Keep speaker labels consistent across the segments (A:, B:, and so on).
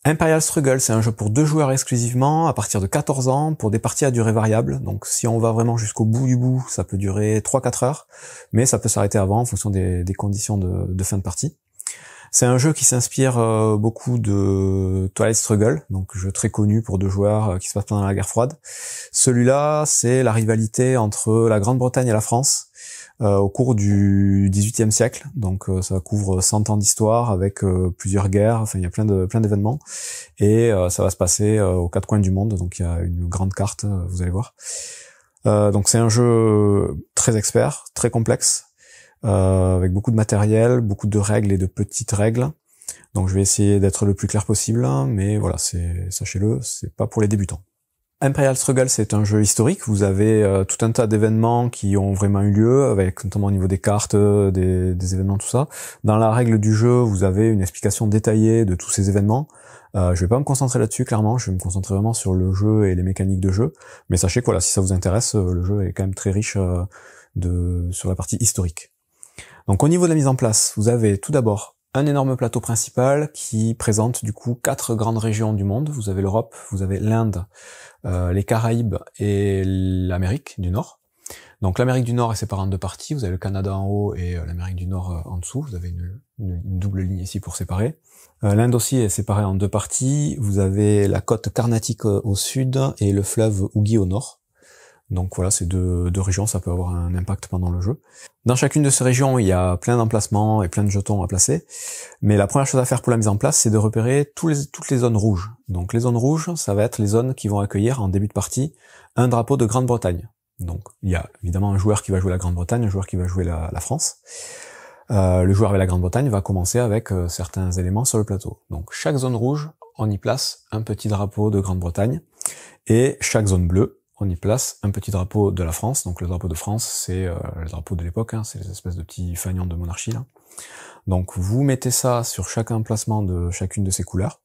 A: Imperial Struggle, c'est un jeu pour 2 joueurs exclusivement, à partir de 14 ans, pour des parties à durée variable. Donc si on va vraiment jusqu'au bout du bout, ça peut durer 3-4 heures, mais ça peut s'arrêter avant en fonction des conditions de fin de partie. C'est un jeu qui s'inspire beaucoup de Twilight Struggle, donc jeu très connu pour 2 joueurs qui se passe pendant la guerre froide. Celui-là, c'est la rivalité entre la Grande-Bretagne et la France au cours du XVIIIe siècle. Donc ça couvre 100 ans d'histoire avec plusieurs guerres, enfin il y a plein d'événements. Et ça va se passer aux 4 coins du monde, donc il y a une grande carte, vous allez voir. Donc c'est un jeu très expert, très complexe, avec beaucoup de matériel, beaucoup de règles et de petites règles. Donc je vais essayer d'être le plus clair possible, mais voilà, sachez-le, c'est pas pour les débutants. Imperial Struggle, c'est un jeu historique. Vous avez tout un tas d'événements qui ont vraiment eu lieu, avec notamment au niveau des cartes, des événements, tout ça. Dans la règle du jeu, vous avez une explication détaillée de tous ces événements. Je vais pas me concentrer là-dessus, clairement. Je vais me concentrer vraiment sur le jeu et les mécaniques de jeu. Mais sachez que voilà, si ça vous intéresse, le jeu est quand même très riche sur la partie historique. Donc au niveau de la mise en place, vous avez tout d'abord un énorme plateau principal qui présente du coup 4 grandes régions du monde. Vous avez l'Europe, vous avez l'Inde, les Caraïbes et l'Amérique du Nord. Donc l'Amérique du Nord est séparée en 2 parties. Vous avez le Canada en haut et l'Amérique du Nord en dessous. Vous avez une double ligne ici pour séparer. L'Inde aussi est séparée en 2 parties. Vous avez la côte Carnatique au sud et le fleuve Hooghly au nord. Donc voilà, ces deux régions, ça peut avoir un impact pendant le jeu. Dans chacune de ces régions, il y a plein d'emplacements et plein de jetons à placer. Mais la première chose à faire pour la mise en place, c'est de repérer toutes les zones rouges. Donc les zones rouges, ça va être les zones qui vont accueillir en début de partie un drapeau de Grande-Bretagne. Donc il y a évidemment un joueur qui va jouer la Grande-Bretagne, un joueur qui va jouer la France. Le joueur avec la Grande-Bretagne va commencer avec certains éléments sur le plateau. Donc chaque zone rouge, on y place un petit drapeau de Grande-Bretagne. Et chaque zone bleue, on y place un petit drapeau de la France. Donc le drapeau de France, c'est le drapeau de l'époque, hein, c'est les espèces de petits fanions de monarchie là. Donc vous mettez ça sur chaque emplacement de chacune de ces couleurs.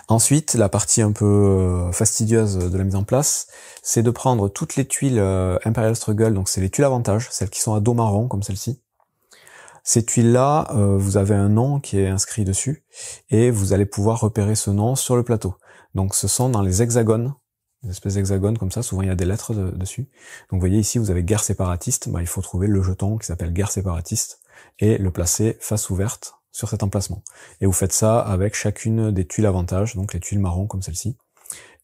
A: Ensuite, la partie un peu fastidieuse de la mise en place, c'est de prendre toutes les tuiles Imperial Struggle, donc c'est les tuiles avantage, celles qui sont à dos marron comme celle-ci. Ces tuiles-là, vous avez un nom qui est inscrit dessus, et vous allez pouvoir repérer ce nom sur le plateau. Donc ce sont dans les hexagones, des espèces d'hexagones comme ça, souvent il y a des lettres dessus. Donc vous voyez ici, vous avez guerre séparatiste, il faut trouver le jeton qui s'appelle guerre séparatiste, et le placer face ouverte sur cet emplacement. Et vous faites ça avec chacune des tuiles avantage, donc les tuiles marron comme celle-ci.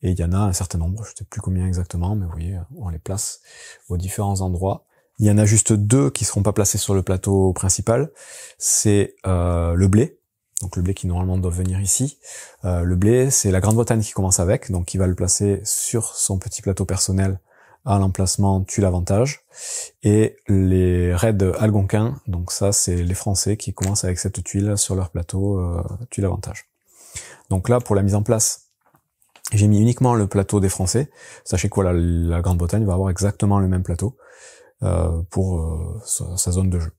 A: Et il y en a un certain nombre, je ne sais plus combien exactement, mais vous voyez, on les place aux différents endroits. Il y en a juste 2 qui seront pas placés sur le plateau principal. C'est le blé, donc le blé qui normalement doit venir ici. Le blé, c'est la Grande-Bretagne qui commence avec, donc qui va le placer sur son petit plateau personnel à l'emplacement tuile avantage. Et les raids algonquins, donc ça c'est les Français qui commencent avec cette tuile sur leur plateau tuile avantage. Donc là, pour la mise en place, j'ai mis uniquement le plateau des Français. Sachez que voilà, la Grande-Bretagne va avoir exactement le même plateau pour sa zone de jeu.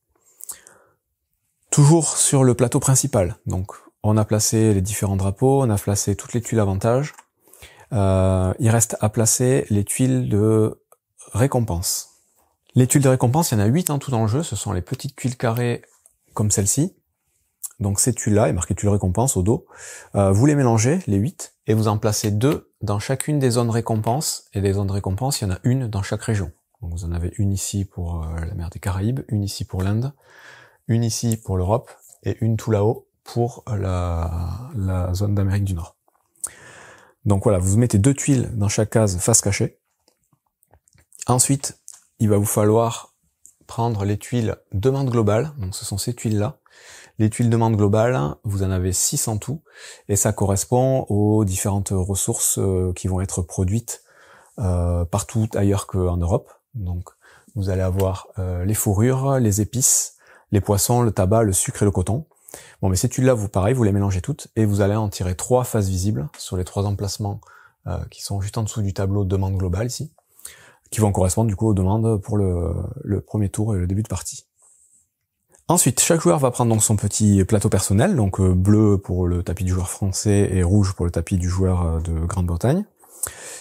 A: Toujours sur le plateau principal, donc on a placé les différents drapeaux, on a placé toutes les tuiles avantage. Il reste à placer les tuiles de récompense. Les tuiles de récompense, il y en a 8 en tout dans le jeu, ce sont les petites tuiles carrées comme celle-ci. Donc ces tuiles-là, il est marqué tuiles récompense au dos. Vous les mélangez, les 8, et vous en placez 2 dans chacune des zones récompense. Et des zones récompense, il y en a une dans chaque région. Donc vous en avez une ici pour la mer des Caraïbes, une ici pour l'Inde, une ici pour l'Europe, et une tout là-haut pour la zone d'Amérique du Nord. Donc voilà, vous mettez 2 tuiles dans chaque case face cachée. Ensuite, il va vous falloir prendre les tuiles demande globale, donc ce sont ces tuiles-là. Les tuiles demande globale, vous en avez 6 en tout, et ça correspond aux différentes ressources qui vont être produites partout ailleurs qu'en Europe. Donc vous allez avoir les fourrures, les épices, les poissons, le tabac, le sucre et le coton. Bon, mais ces tuiles-là, pareil, vous les mélangez toutes, et vous allez en tirer 3 faces visibles sur les 3 emplacements qui sont juste en dessous du tableau de demande globale ici, qui vont correspondre du coup aux demandes pour le premier tour et le début de partie. Ensuite, chaque joueur va prendre donc son petit plateau personnel, donc bleu pour le tapis du joueur français et rouge pour le tapis du joueur de Grande-Bretagne.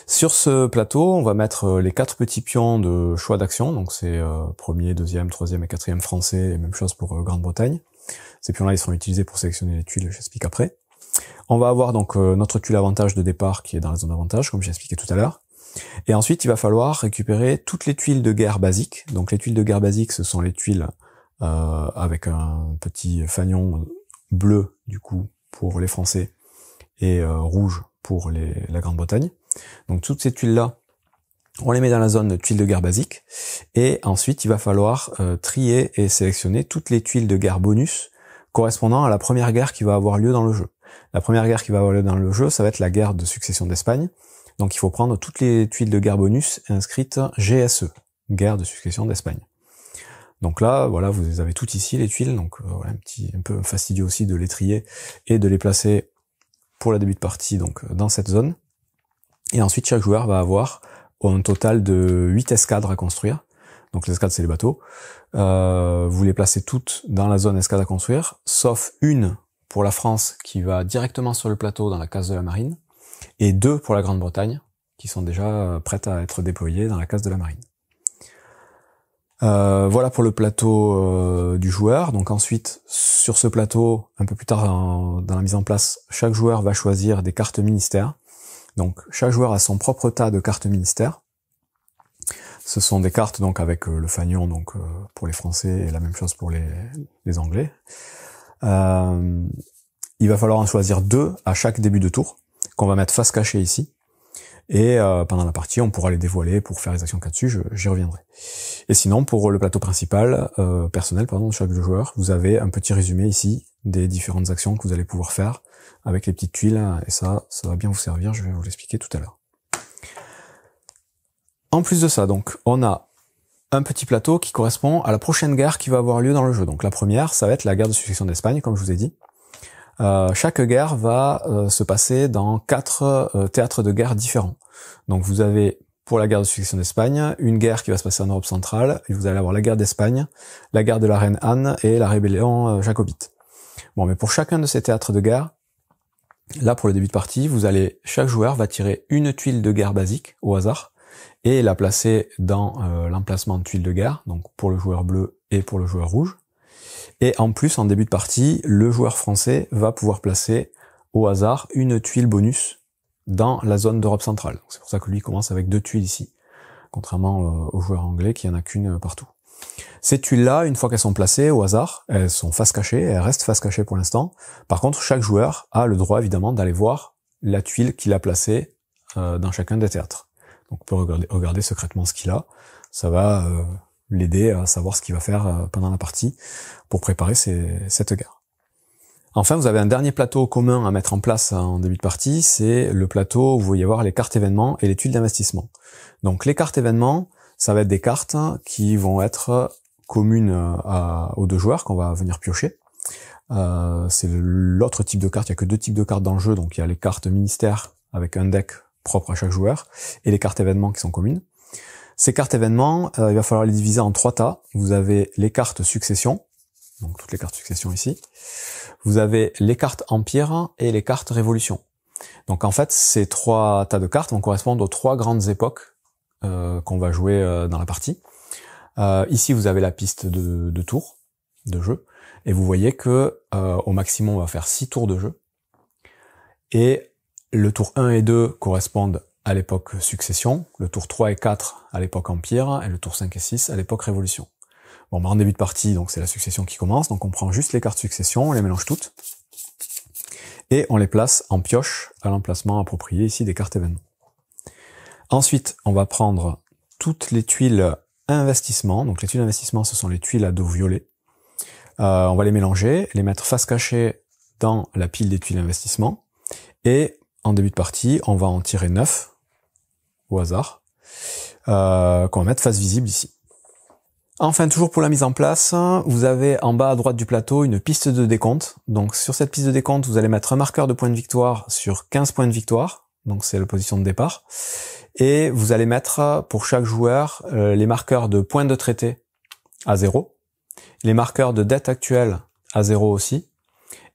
A: Sur ce plateau, on va mettre les 4 petits pions de choix d'action, donc c'est premier, deuxième, troisième et quatrième français, et même chose pour Grande-Bretagne. Ces pions-là, ils seront utilisés pour sélectionner les tuiles, j'explique après. On va avoir donc notre tuile avantage de départ qui est dans la zone avantage, comme j'ai expliqué tout à l'heure. Et ensuite, il va falloir récupérer toutes les tuiles de guerre basiques. Donc les tuiles de guerre basiques, ce sont les tuiles avec un petit fanion bleu, du coup, pour les Français, et rouge pour la Grande-Bretagne. Donc toutes ces tuiles-là, on les met dans la zone de tuiles de guerre basique. Et ensuite, il va falloir trier et sélectionner toutes les tuiles de guerre bonus correspondant à la première guerre qui va avoir lieu dans le jeu. La première guerre qui va avoir lieu dans le jeu, ça va être la guerre de succession d'Espagne. Donc il faut prendre toutes les tuiles de guerre bonus inscrites GSE, guerre de succession d'Espagne. Donc là, voilà, vous les avez toutes ici, les tuiles. Donc voilà, un peu fastidieux aussi de les trier et de les placer pour le début de partie, donc dans cette zone. Et ensuite, chaque joueur va avoir un total de 8 escadres à construire. Donc les escadres, c'est les bateaux. Vous les placez toutes dans la zone escadre à construire, sauf une pour la France qui va directement sur le plateau dans la case de la marine, et 2 pour la Grande-Bretagne qui sont déjà prêtes à être déployées dans la case de la marine. Voilà pour le plateau du joueur. Donc ensuite, sur ce plateau, un peu plus tard dans la mise en place, chaque joueur va choisir des cartes ministères. Donc chaque joueur a son propre tas de cartes ministères. Ce sont des cartes donc avec le fanion donc pour les Français et la même chose pour les Anglais. Il va falloir en choisir 2 à chaque début de tour, qu'on va mettre face cachée ici. Et pendant la partie, on pourra les dévoiler pour faire les actions qu'il y a dessus, j'y reviendrai. Et sinon, pour le plateau principal, personnel, de chaque joueur, vous avez un petit résumé ici des différentes actions que vous allez pouvoir faire avec les petites tuiles, et ça va bien vous servir, je vais vous l'expliquer tout à l'heure. En plus de ça, donc, on a un petit plateau qui correspond à la prochaine guerre qui va avoir lieu dans le jeu. Donc la première, ça va être la guerre de succession d'Espagne, comme je vous ai dit. Chaque guerre va se passer dans 4 théâtres de guerre différents. Donc vous avez, pour la guerre de succession d'Espagne, une guerre qui va se passer en Europe centrale, et vous allez avoir la guerre d'Espagne, la guerre de la reine Anne et la rébellion jacobite. Bon, mais pour chacun de ces théâtres de guerre, là pour le début de partie, chaque joueur va tirer une tuile de guerre basique au hasard, et la placer dans l'emplacement de tuile de guerre, donc pour le joueur bleu et pour le joueur rouge. Et en plus, en début de partie, le joueur français va pouvoir placer au hasard une tuile bonus dans la zone d'Europe centrale. C'est pour ça que lui commence avec 2 tuiles ici, contrairement au joueur anglais qui en a qu'une partout. Ces tuiles-là, une fois qu'elles sont placées au hasard, elles sont face cachée, elles restent face cachée pour l'instant. Par contre, chaque joueur a le droit évidemment d'aller voir la tuile qu'il a placée dans chacun des théâtres. Donc on peut regarder secrètement ce qu'il a. Ça va l'aider à savoir ce qu'il va faire pendant la partie pour préparer cette guerre. Enfin, vous avez un dernier plateau commun à mettre en place en début de partie, c'est le plateau où vous voyez voir les cartes événements et les tuiles d'investissement. Donc les cartes événements, ça va être des cartes qui vont être communes aux 2 joueurs qu'on va venir piocher. C'est l'autre type de carte, il n'y a que 2 types de cartes dans le jeu, donc il y a les cartes ministères avec un deck propre à chaque joueur, et les cartes événements qui sont communes. Ces cartes événements, il va falloir les diviser en 3 tas. Vous avez les cartes succession, donc toutes les cartes succession ici. Vous avez les cartes empire et les cartes révolution. Donc en fait, ces 3 tas de cartes vont correspondre aux 3 grandes époques qu'on va jouer dans la partie. Ici, vous avez la piste de tours de jeu, et vous voyez que au maximum, on va faire 6 tours de jeu. Et le tour 1 et 2 correspondent à l'époque succession, le tour 3 et 4 à l'époque empire, et le tour 5 et 6 à l'époque révolution. Bon, en début de partie, donc c'est la succession qui commence, donc on prend juste les cartes succession, on les mélange toutes, et on les place en pioche à l'emplacement approprié ici des cartes événements. Ensuite, on va prendre toutes les tuiles investissement, donc les tuiles d'investissement, ce sont les tuiles à dos violet. On va les mélanger, les mettre face cachée dans la pile des tuiles investissement, et en début de partie, on va en tirer 9 au hasard, qu'on va mettre face visible ici. Enfin, toujours pour la mise en place, vous avez en bas à droite du plateau une piste de décompte. Donc sur cette piste de décompte, vous allez mettre un marqueur de points de victoire sur 15 points de victoire, donc c'est la position de départ, et vous allez mettre pour chaque joueur les marqueurs de points de traité à 0, les marqueurs de dette actuelle à 0 aussi,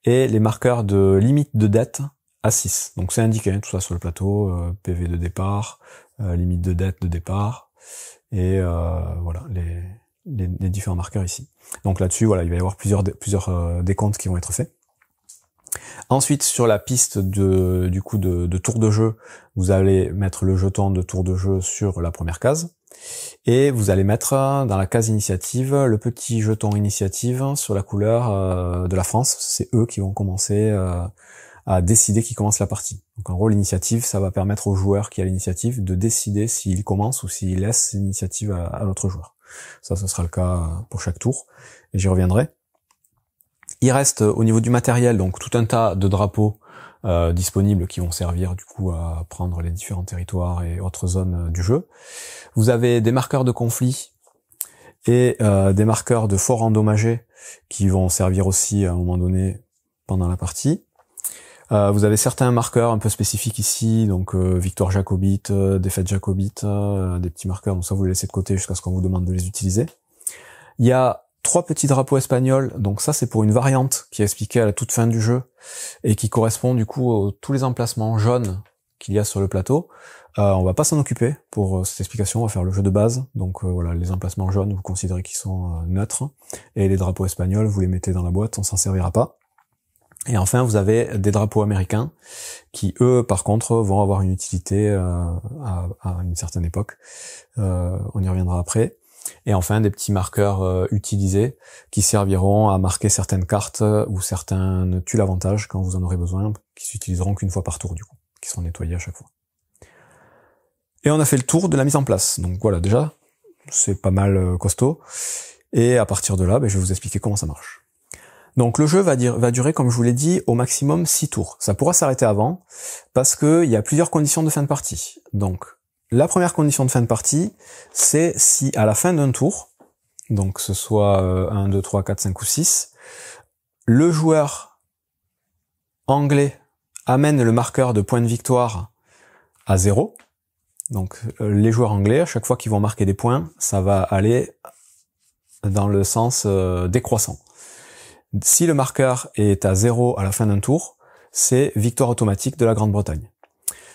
A: et les marqueurs de limite de dette à 6. Donc c'est indiqué tout ça sur le plateau, PV de départ, limite de dette de départ, et voilà les différents marqueurs ici. Donc là-dessus, voilà, il va y avoir plusieurs décomptes qui vont être faits. Ensuite, sur la piste de tour de jeu, vous allez mettre le jeton de tour de jeu sur la première case. Et vous allez mettre dans la case initiative le petit jeton initiative sur la couleur de la France. C'est eux qui vont commencer à décider qui commence la partie. Donc en gros, l'initiative, ça va permettre au joueur qui a l'initiative de décider s'il commence ou s'il laisse l'initiative à l'autre joueur. Ça, ce sera le cas pour chaque tour, et j'y reviendrai. Il reste au niveau du matériel, donc tout un tas de drapeaux disponibles qui vont servir du coup à prendre les différents territoires et autres zones du jeu. Vous avez des marqueurs de conflit et des marqueurs de forts endommagés qui vont servir aussi à un moment donné pendant la partie. Vous avez certains marqueurs un peu spécifiques ici, donc victoire jacobite, défaite jacobite, des petits marqueurs, donc ça vous les laissez de côté jusqu'à ce qu'on vous demande de les utiliser. Il y a 3 petits drapeaux espagnols, donc ça c'est pour une variante qui est expliquée à la toute fin du jeu et qui correspond du coup à tous les emplacements jaunes qu'il y a sur le plateau. On va pas s'en occuper pour cette explication, on va faire le jeu de base. Donc voilà, les emplacements jaunes, vous considérez qu'ils sont neutres, et les drapeaux espagnols, vous les mettez dans la boîte, on s'en servira pas. Et enfin, vous avez des drapeaux américains qui, eux, par contre, vont avoir une utilité à une certaine époque. On y reviendra après. Et enfin, des petits marqueurs utilisés qui serviront à marquer certaines cartes ou certains tuiles avantages quand vous en aurez besoin, qui s'utiliseront qu'une fois par tour du coup, qui seront nettoyés à chaque fois. Et on a fait le tour de la mise en place. Donc voilà, déjà, c'est pas mal costaud. Et à partir de là, je vais vous expliquer comment ça marche. Donc le jeu va durer, comme je vous l'ai dit, au maximum 6 tours. Ça pourra s'arrêter avant, parce qu'il y a plusieurs conditions de fin de partie. Donc, la première condition de fin de partie, c'est si à la fin d'un tour, donc ce soit 1, 2, 3, 4, 5 ou 6, le joueur anglais amène le marqueur de points de victoire à 0. Donc les joueurs anglais, à chaque fois qu'ils vont marquer des points, ça va aller dans le sens décroissant. Si le marqueur est à 0 à la fin d'un tour, c'est victoire automatique de la Grande-Bretagne.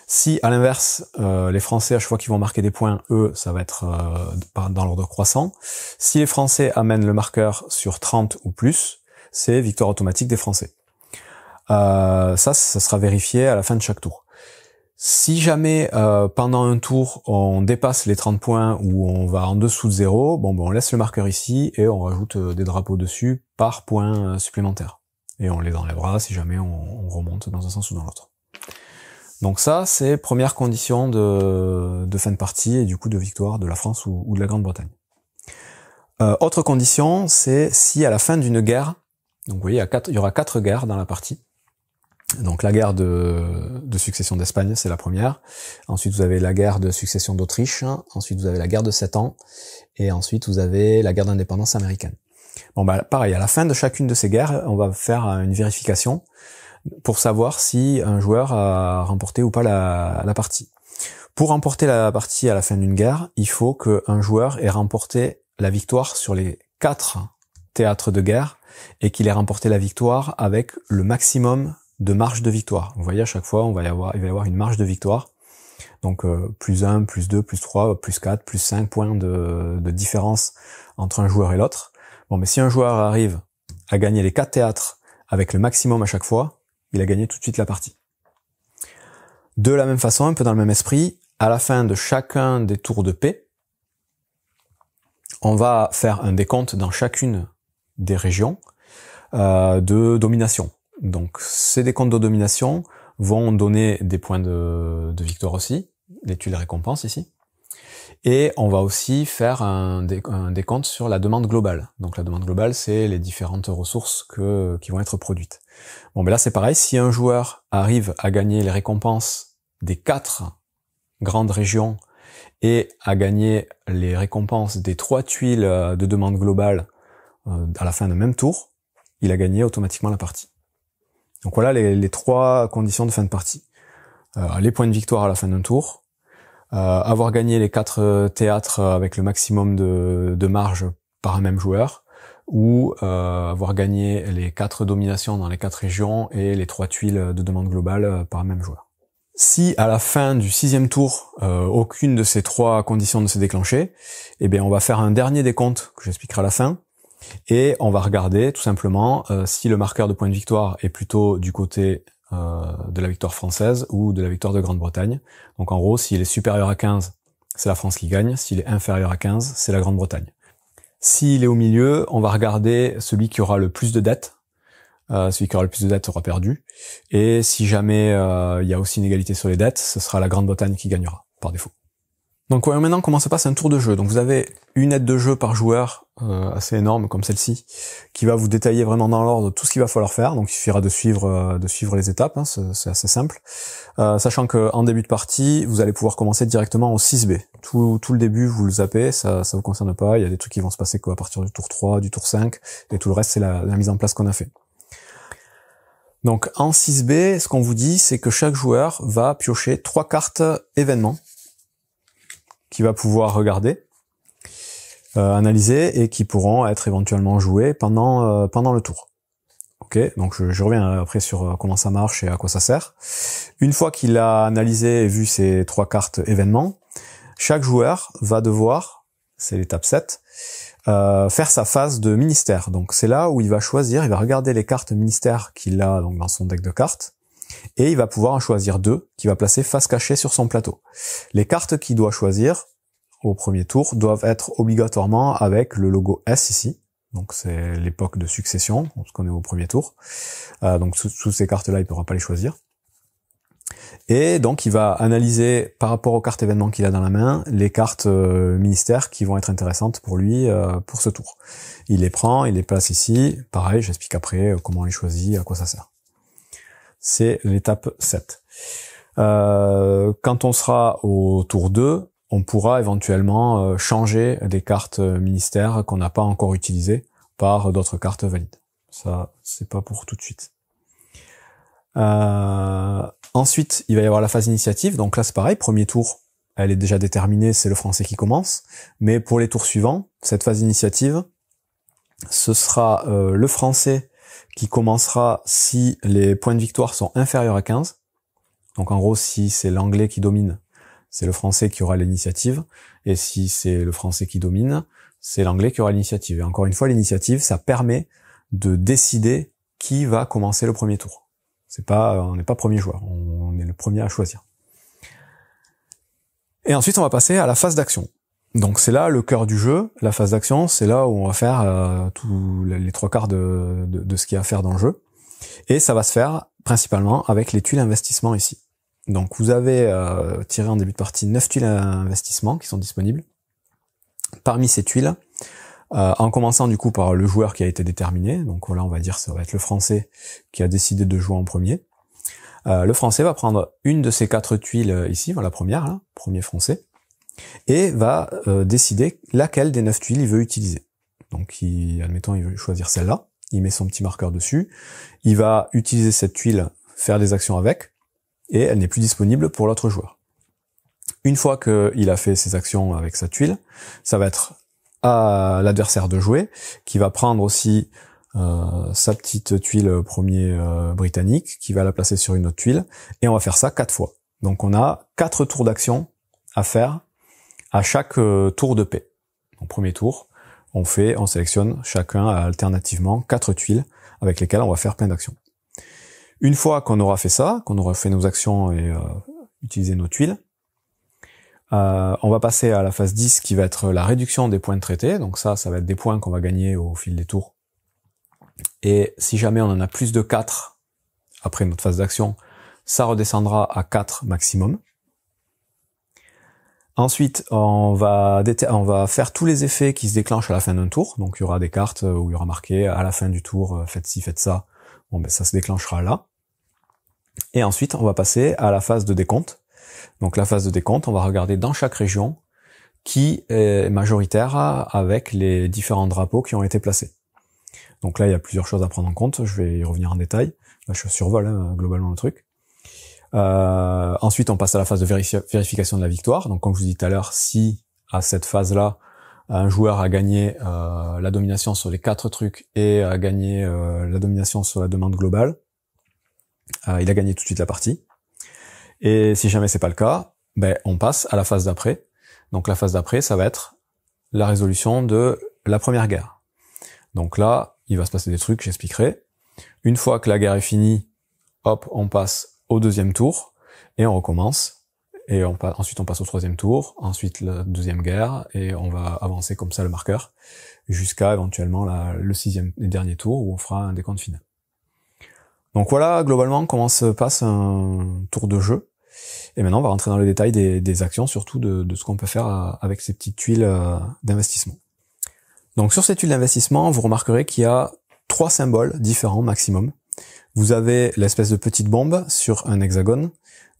A: Si, à l'inverse, les Français, à chaque fois qu'ils vont marquer des points, eux, ça va être dans l'ordre croissant. Si les Français amènent le marqueur sur 30 ou plus, c'est victoire automatique des Français. Ça sera vérifié à la fin de chaque tour. Si jamais, pendant un tour, on dépasse les 30 points ou on va en dessous de 0, on laisse le marqueur ici et on rajoute des drapeaux dessus par point supplémentaire. Et on les enlèvera si jamais on remonte dans un sens ou dans l'autre. Donc ça, c'est première condition de fin de partie et du coup de victoire de la France ou de la Grande-Bretagne. Autre condition, c'est si à la fin d'une guerre, donc vous voyez, il y aura 4 guerres dans la partie. Donc la guerre de succession d'Espagne, c'est la première. Ensuite, vous avez la guerre de succession d'Autriche. Ensuite, vous avez la guerre de 7 ans. Et ensuite, vous avez la guerre d'indépendance américaine. Pareil, à la fin de chacune de ces guerres, on va faire une vérification pour savoir si un joueur a remporté ou pas la partie. Pour remporter la partie à la fin d'une guerre, il faut qu'un joueur ait remporté la victoire sur les 4 théâtres de guerre et qu'il ait remporté la victoire avec le maximum de marge de victoire. Vous voyez, à chaque fois, il va y avoir une marge de victoire. Donc, plus 1, plus 2, plus 3, plus 4, plus 5 points de différence entre un joueur et l'autre. Mais si un joueur arrive à gagner les 4 théâtres avec le maximum à chaque fois, il a gagné tout de suite la partie. De la même façon, un peu dans le même esprit, à la fin de chacun des tours de paix, on va faire un décompte dans chacune des régions de domination. Donc ces décomptes de domination vont donner des points de victoire aussi, les tuiles récompenses ici. Et on va aussi faire un décompte sur la demande globale. Donc la demande globale, c'est les différentes ressources qui vont être produites. Là c'est pareil, si un joueur arrive à gagner les récompenses des 4 grandes régions et à gagner les récompenses des 3 tuiles de demande globale à la fin d'un même tour, il a gagné automatiquement la partie. Donc voilà les 3 conditions de fin de partie. Les points de victoire à la fin d'un tour, avoir gagné les 4 théâtres avec le maximum de marge par un même joueur, ou avoir gagné les 4 dominations dans les 4 régions et les 3 tuiles de demande globale par un même joueur. Si à la fin du 6e tour, aucune de ces 3 conditions ne s'est déclenchée, on va faire un dernier décompte que j'expliquerai à la fin, Et on va regarder tout simplement si le marqueur de points de victoire est plutôt du côté de la victoire française ou de la victoire de Grande-Bretagne. Donc en gros, s'il est supérieur à 15, c'est la France qui gagne. S'il est inférieur à 15, c'est la Grande-Bretagne. S'il est au milieu, on va regarder celui qui aura le plus de dettes. Celui qui aura le plus de dettes aura perdu. Et si jamais il y a aussi une égalité sur les dettes, ce sera la Grande-Bretagne qui gagnera, par défaut. Donc voyons maintenant comment se passe un tour de jeu. Donc vous avez une aide de jeu par joueur assez énorme comme celle-ci, qui va vous détailler vraiment dans l'ordre tout ce qu'il va falloir faire. Donc il suffira de suivre les étapes, hein, c'est assez simple. Sachant que en début de partie, vous allez pouvoir commencer directement au 6B. Tout le début, vous le zappez, ça vous concerne pas. Il y a des trucs qui vont se passer à partir du tour 3, du tour 5, et tout le reste c'est la mise en place qu'on a fait. Donc en 6B, ce qu'on vous dit, c'est que chaque joueur va piocher 3 cartes événements qu'il va pouvoir regarder, analyser et qui pourront être éventuellement joués pendant le tour. Ok, donc je reviens après sur comment ça marche et à quoi ça sert. Une fois qu'il a analysé et vu ces 3 cartes événements, chaque joueur va devoir, c'est l'étape 7, faire sa phase de ministère. Donc c'est là où il va choisir, il va regarder les cartes ministères qu'il a donc dans son deck de cartes, et il va pouvoir en choisir 2 qu'il va placer face cachée sur son plateau. Les cartes qu'il doit choisir au premier tour doivent être obligatoirement avec le logo S ici. Donc c'est l'époque de succession, parce qu'on est au premier tour. Donc sous ces cartes-là, il ne pourra pas les choisir. Et donc il va analyser par rapport aux cartes événements qu'il a dans la main, les cartes ministères qui vont être intéressantes pour lui pour ce tour. Il les prend, il les place ici. Pareil, j'explique après comment on les choisit, à quoi ça sert. C'est l'étape 7. Quand on sera au tour 2, on pourra éventuellement changer des cartes ministères qu'on n'a pas encore utilisées par d'autres cartes valides. Ça, c'est pas pour tout de suite. Ensuite, il va y avoir la phase initiative. Donc là, c'est pareil. Premier tour, elle est déjà déterminée, c'est le français qui commence. Mais pour les tours suivants, cette phase initiative, ce sera le français qui commencera si les points de victoire sont inférieurs à 15. Donc en gros, si c'est l'anglais qui domine, c'est le français qui aura l'initiative. Et si c'est le français qui domine, c'est l'anglais qui aura l'initiative. Et encore une fois, l'initiative, ça permet de décider qui va commencer le premier tour. On n'est pas premier joueur, on est le premier à choisir. Et ensuite, on va passer à la phase d'action. Donc c'est là le cœur du jeu. La phase d'action, c'est là où on va faire tous les 3 quarts de ce qu'il y a à faire dans le jeu. Et ça va se faire principalement avec les tuiles investissement ici. Donc vous avez tiré en début de partie 9 tuiles investissement qui sont disponibles. Parmi ces tuiles, en commençant du coup par le joueur qui a été déterminé, donc voilà, on va dire ça va être le français qui a décidé de jouer en premier. Le français va prendre une de ces 4 tuiles ici, voilà la première, là, premier français, et va décider laquelle des 9 tuiles il veut utiliser. Donc admettons il veut choisir celle-là, il met son petit marqueur dessus, il va utiliser cette tuile, faire des actions avec, et elle n'est plus disponible pour l'autre joueur. Une fois qu'il a fait ses actions avec sa tuile, ça va être à l'adversaire de jouer, qui va prendre aussi sa petite tuile premier britannique, qui va la placer sur une autre tuile, et on va faire ça 4 fois. Donc on a 4 tours d'action à faire à chaque tour de paix. Au premier tour, on sélectionne chacun alternativement 4 tuiles avec lesquelles on va faire plein d'actions. Une fois qu'on aura fait ça, qu'on aura fait nos actions et utilisé nos tuiles, on va passer à la phase 10 qui va être la réduction des points de traité. Donc ça va être des points qu'on va gagner au fil des tours. Et si jamais on en a plus de 4 après notre phase d'action, ça redescendra à 4 maximum. Ensuite, on va faire tous les effets qui se déclenchent à la fin d'un tour. Donc il y aura des cartes où il y aura marqué à la fin du tour, faites ci, faites ça. Bon, ben ça se déclenchera là. Et ensuite, on va passer à la phase de décompte. Donc la phase de décompte, on va regarder dans chaque région qui est majoritaire avec les différents drapeaux qui ont été placés. Donc là, il y a plusieurs choses à prendre en compte. Je vais y revenir en détail. Là, je survole globalement le truc. Ensuite, on passe à la phase de vérification de la victoire. Donc comme je vous dis tout à l'heure, si à cette phase-là, un joueur a gagné la domination sur les 4 trucs et a gagné la domination sur la demande globale, il a gagné tout de suite la partie. Et si jamais c'est pas le cas, on passe à la phase d'après. Donc la phase d'après, ça va être la résolution de la première guerre. Donc là, il va se passer des trucs, j'expliquerai. Une fois que la guerre est finie, hop, on passe au deuxième tour, et on recommence. Et ensuite on passe au troisième tour, ensuite la deuxième guerre, et on va avancer comme ça le marqueur, jusqu'à éventuellement le sixième et dernier tour, où on fera un décompte final. Donc voilà globalement comment se passe un tour de jeu. Et maintenant on va rentrer dans le détail des actions, surtout de ce qu'on peut faire avec ces petites tuiles d'investissement. Donc sur ces tuiles d'investissement, vous remarquerez qu'il y a 3 symboles différents maximum. Vous avez l'espèce de petite bombe sur un hexagone,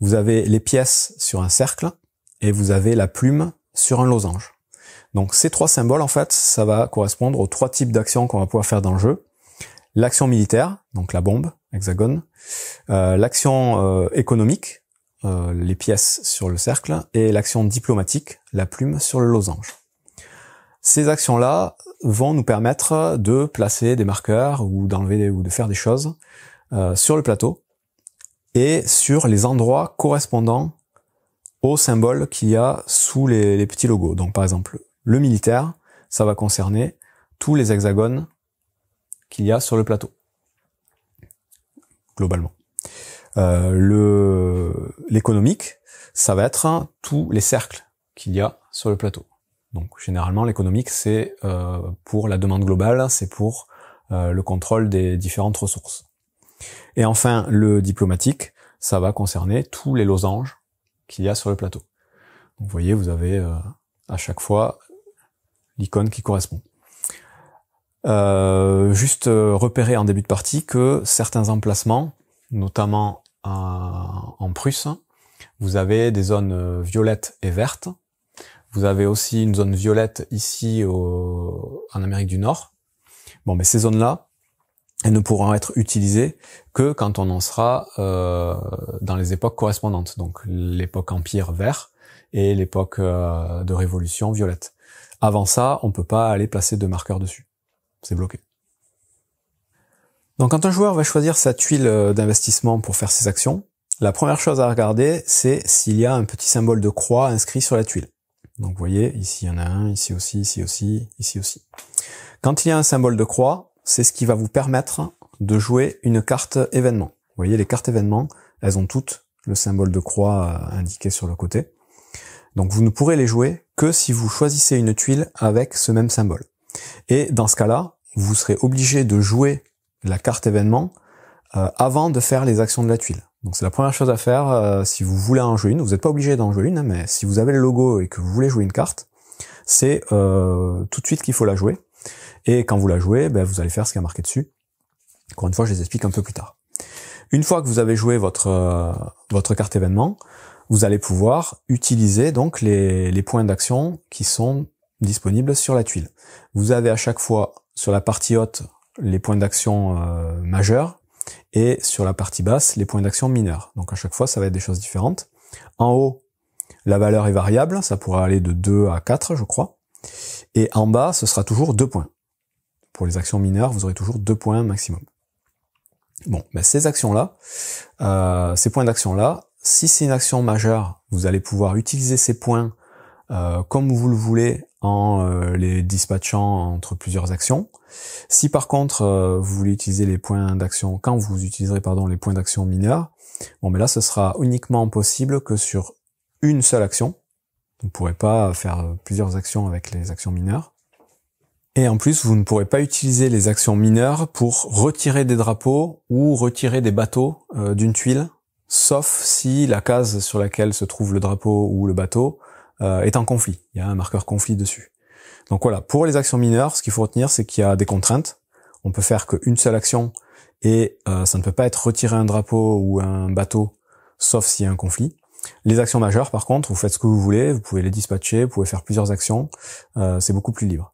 A: vous avez les pièces sur un cercle, et vous avez la plume sur un losange. Donc ces 3 symboles, en fait, ça va correspondre aux 3 types d'actions qu'on va pouvoir faire dans le jeu. L'action militaire, donc la bombe, hexagone, l'action économique, les pièces sur le cercle, et l'action diplomatique, la plume sur le losange. Ces actions-là vont nous permettre de placer des marqueurs ou d'enlever ou de faire des choses sur le plateau et sur les endroits correspondant aux symboles qu'il y a sous les petits logos. Donc par exemple, le militaire, ça va concerner tous les hexagones qu'il y a sur le plateau, globalement. L'économique, ça va être tous les cercles qu'il y a sur le plateau. Donc généralement l'économique c'est pour la demande globale, c'est pour le contrôle des différentes ressources. Et enfin le diplomatique, ça va concerner tous les losanges qu'il y a sur le plateau. Donc vous voyez, vous avez à chaque fois l'icône qui correspond. Juste repérer en début de partie que certains emplacements, notamment en Prusse, vous avez des zones violettes et vertes. Vous avez aussi une zone violette ici en Amérique du Nord. Bon, mais ces zones-là, elles ne pourront être utilisées que quand on en sera dans les époques correspondantes. Donc l'époque Empire vert et l'époque de Révolution violette. Avant ça, on peut pas aller placer de marqueurs dessus. C'est bloqué. Donc quand un joueur va choisir sa tuile d'investissement pour faire ses actions, la première chose à regarder, c'est s'il y a un petit symbole de croix inscrit sur la tuile. Donc vous voyez, ici il y en a un, ici aussi, ici aussi, ici aussi. Quand il y a un symbole de croix, c'est ce qui va vous permettre de jouer une carte événement. Vous voyez, les cartes événements, elles ont toutes le symbole de croix indiqué sur le côté. Donc vous ne pourrez les jouer que si vous choisissez une tuile avec ce même symbole. Et dans ce cas-là, vous serez obligé de jouer la carte événement avant de faire les actions de la tuile. Donc c'est la première chose à faire si vous voulez en jouer une. Vous n'êtes pas obligé d'en jouer une, mais si vous avez le logo et que vous voulez jouer une carte, c'est tout de suite qu'il faut la jouer. Et quand vous la jouez, vous allez faire ce qui est marqué dessus. Encore une fois, je les explique un peu plus tard. Une fois que vous avez joué votre carte événement, vous allez pouvoir utiliser donc les points d'action qui sont disponibles sur la tuile. Vous avez à chaque fois sur la partie haute les points d'action majeurs et sur la partie basse les points d'action mineurs. Donc à chaque fois ça va être des choses différentes. En haut, la valeur est variable, ça pourra aller de 2 à 4 je crois. Et en bas, ce sera toujours 2 points. Pour les actions mineures, vous aurez toujours 2 points maximum. Bon, ces actions-là, ces points d'action-là, si c'est une action majeure, vous allez pouvoir utiliser ces points comme vous le voulez en les dispatchant entre plusieurs actions. Si par contre vous voulez utiliser les points d'action, quand vous utiliserez les points d'action mineurs, là ce sera uniquement possible que sur une seule action. Vous ne pourrez pas faire plusieurs actions avec les actions mineures. Et en plus, vous ne pourrez pas utiliser les actions mineures pour retirer des drapeaux ou retirer des bateaux d'une tuile, sauf si la case sur laquelle se trouve le drapeau ou le bateau est en conflit. Il y a un marqueur conflit dessus. Donc voilà, pour les actions mineures, ce qu'il faut retenir, c'est qu'il y a des contraintes. On peut faire qu'une seule action et ça ne peut pas être retirer un drapeau ou un bateau, sauf s'il y a un conflit. Les actions majeures, par contre, vous faites ce que vous voulez, vous pouvez les dispatcher, vous pouvez faire plusieurs actions, c'est beaucoup plus libre.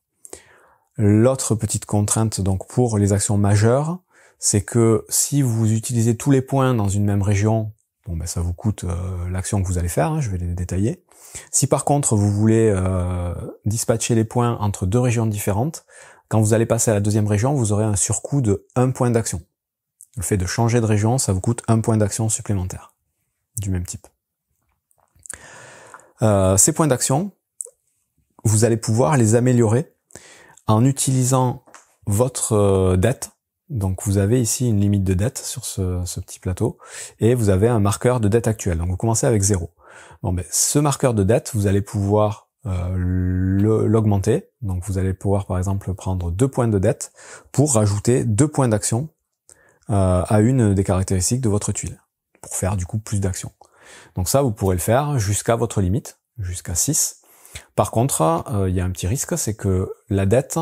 A: L'autre petite contrainte donc pour les actions majeures, c'est que si vous utilisez tous les points dans une même région, ça vous coûte l'action que vous allez faire, je vais les détailler. Si par contre vous voulez dispatcher les points entre 2 régions différentes, quand vous allez passer à la deuxième région, vous aurez un surcoût de 1 point d'action. Le fait de changer de région, ça vous coûte 1 point d'action supplémentaire, du même type. Ces points d'action, vous allez pouvoir les améliorer en utilisant votre dette. Donc vous avez ici une limite de dette sur ce petit plateau, et vous avez un marqueur de dette actuelle. Donc vous commencez avec 0. Bon, ben, ce marqueur de dette, vous allez pouvoir l'augmenter. Donc vous allez pouvoir par exemple prendre 2 points de dette pour rajouter 2 points d'action à une des caractéristiques de votre tuile, pour faire du coup plus d'actions. Donc ça, vous pourrez le faire jusqu'à votre limite, jusqu'à 6. Par contre, il y a un petit risque, c'est que la dette,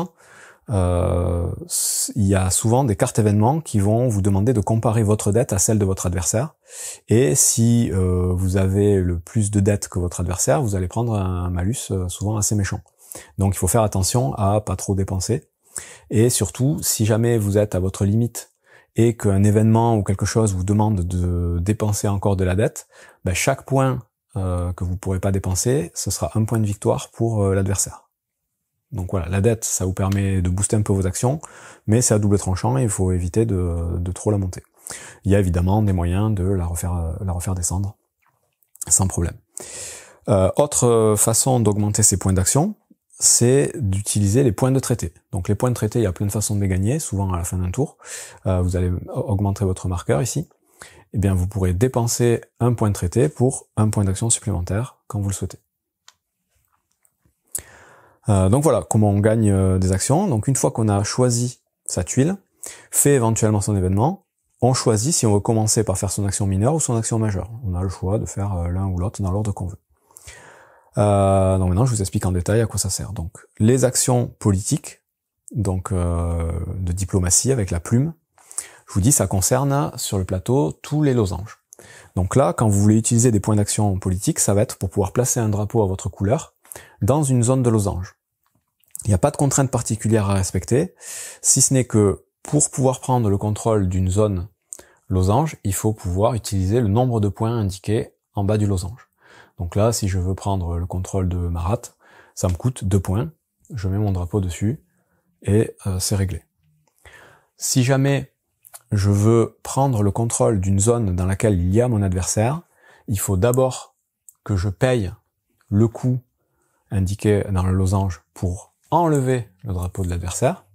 A: il y a souvent des cartes événements qui vont vous demander de comparer votre dette à celle de votre adversaire. Et si vous avez le plus de dette que votre adversaire, vous allez prendre un malus souvent assez méchant. Donc il faut faire attention à pas trop dépenser. Et surtout, si jamais vous êtes à votre limite et qu'un événement ou quelque chose vous demande de dépenser encore de la dette, ben chaque point que vous pourrez pas dépenser, ce sera un point de victoire pour l'adversaire. Donc voilà, la dette, ça vous permet de booster un peu vos actions, mais c'est à double tranchant et il faut éviter de trop la monter. Il y a évidemment des moyens de la refaire descendre sans problème. Autre façon d'augmenter ces points d'action, c'est d'utiliser les points de traité. Donc les points de traité, il y a plein de façons de les gagner, souvent à la fin d'un tour. Vous allez augmenter votre marqueur ici. Eh bien, vous pourrez dépenser un point de traité pour un point d'action supplémentaire quand vous le souhaitez. Donc voilà comment on gagne des actions. Donc une fois qu'on a choisi sa tuile, fait éventuellement son événement, on choisit si on veut commencer par faire son action mineure ou son action majeure. On a le choix de faire l'un ou l'autre dans l'ordre qu'on veut. Donc maintenant, je vous explique en détail à quoi ça sert. Donc, les actions politiques, donc de diplomatie avec la plume, je vous dis, ça concerne sur le plateau tous les losanges. Donc là, quand vous voulez utiliser des points d'action politiques, ça va être pour pouvoir placer un drapeau à votre couleur dans une zone de losange. Il n'y a pas de contrainte particulière à respecter, si ce n'est que pour pouvoir prendre le contrôle d'une zone losange, il faut pouvoir utiliser le nombre de points indiqués en bas du losange. Donc là, si je veux prendre le contrôle de Marat, ça me coûte 2 points. Je mets mon drapeau dessus et c'est réglé. Si jamais je veux prendre le contrôle d'une zone dans laquelle il y a mon adversaire, il faut d'abord que je paye le coût indiqué dans le losange pour enlever le drapeau de l'adversaire.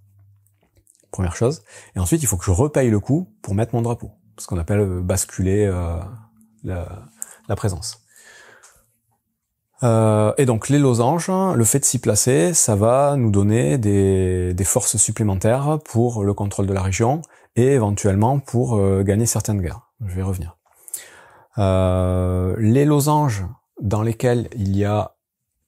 A: Première chose. Et ensuite, il faut que je repaye le coût pour mettre mon drapeau. Ce qu'on appelle basculer la présence. Et donc les losanges, le fait de s'y placer, ça va nous donner des forces supplémentaires pour le contrôle de la région et éventuellement pour gagner certaines guerres. Je vais y revenir. Les losanges dans lesquels il y a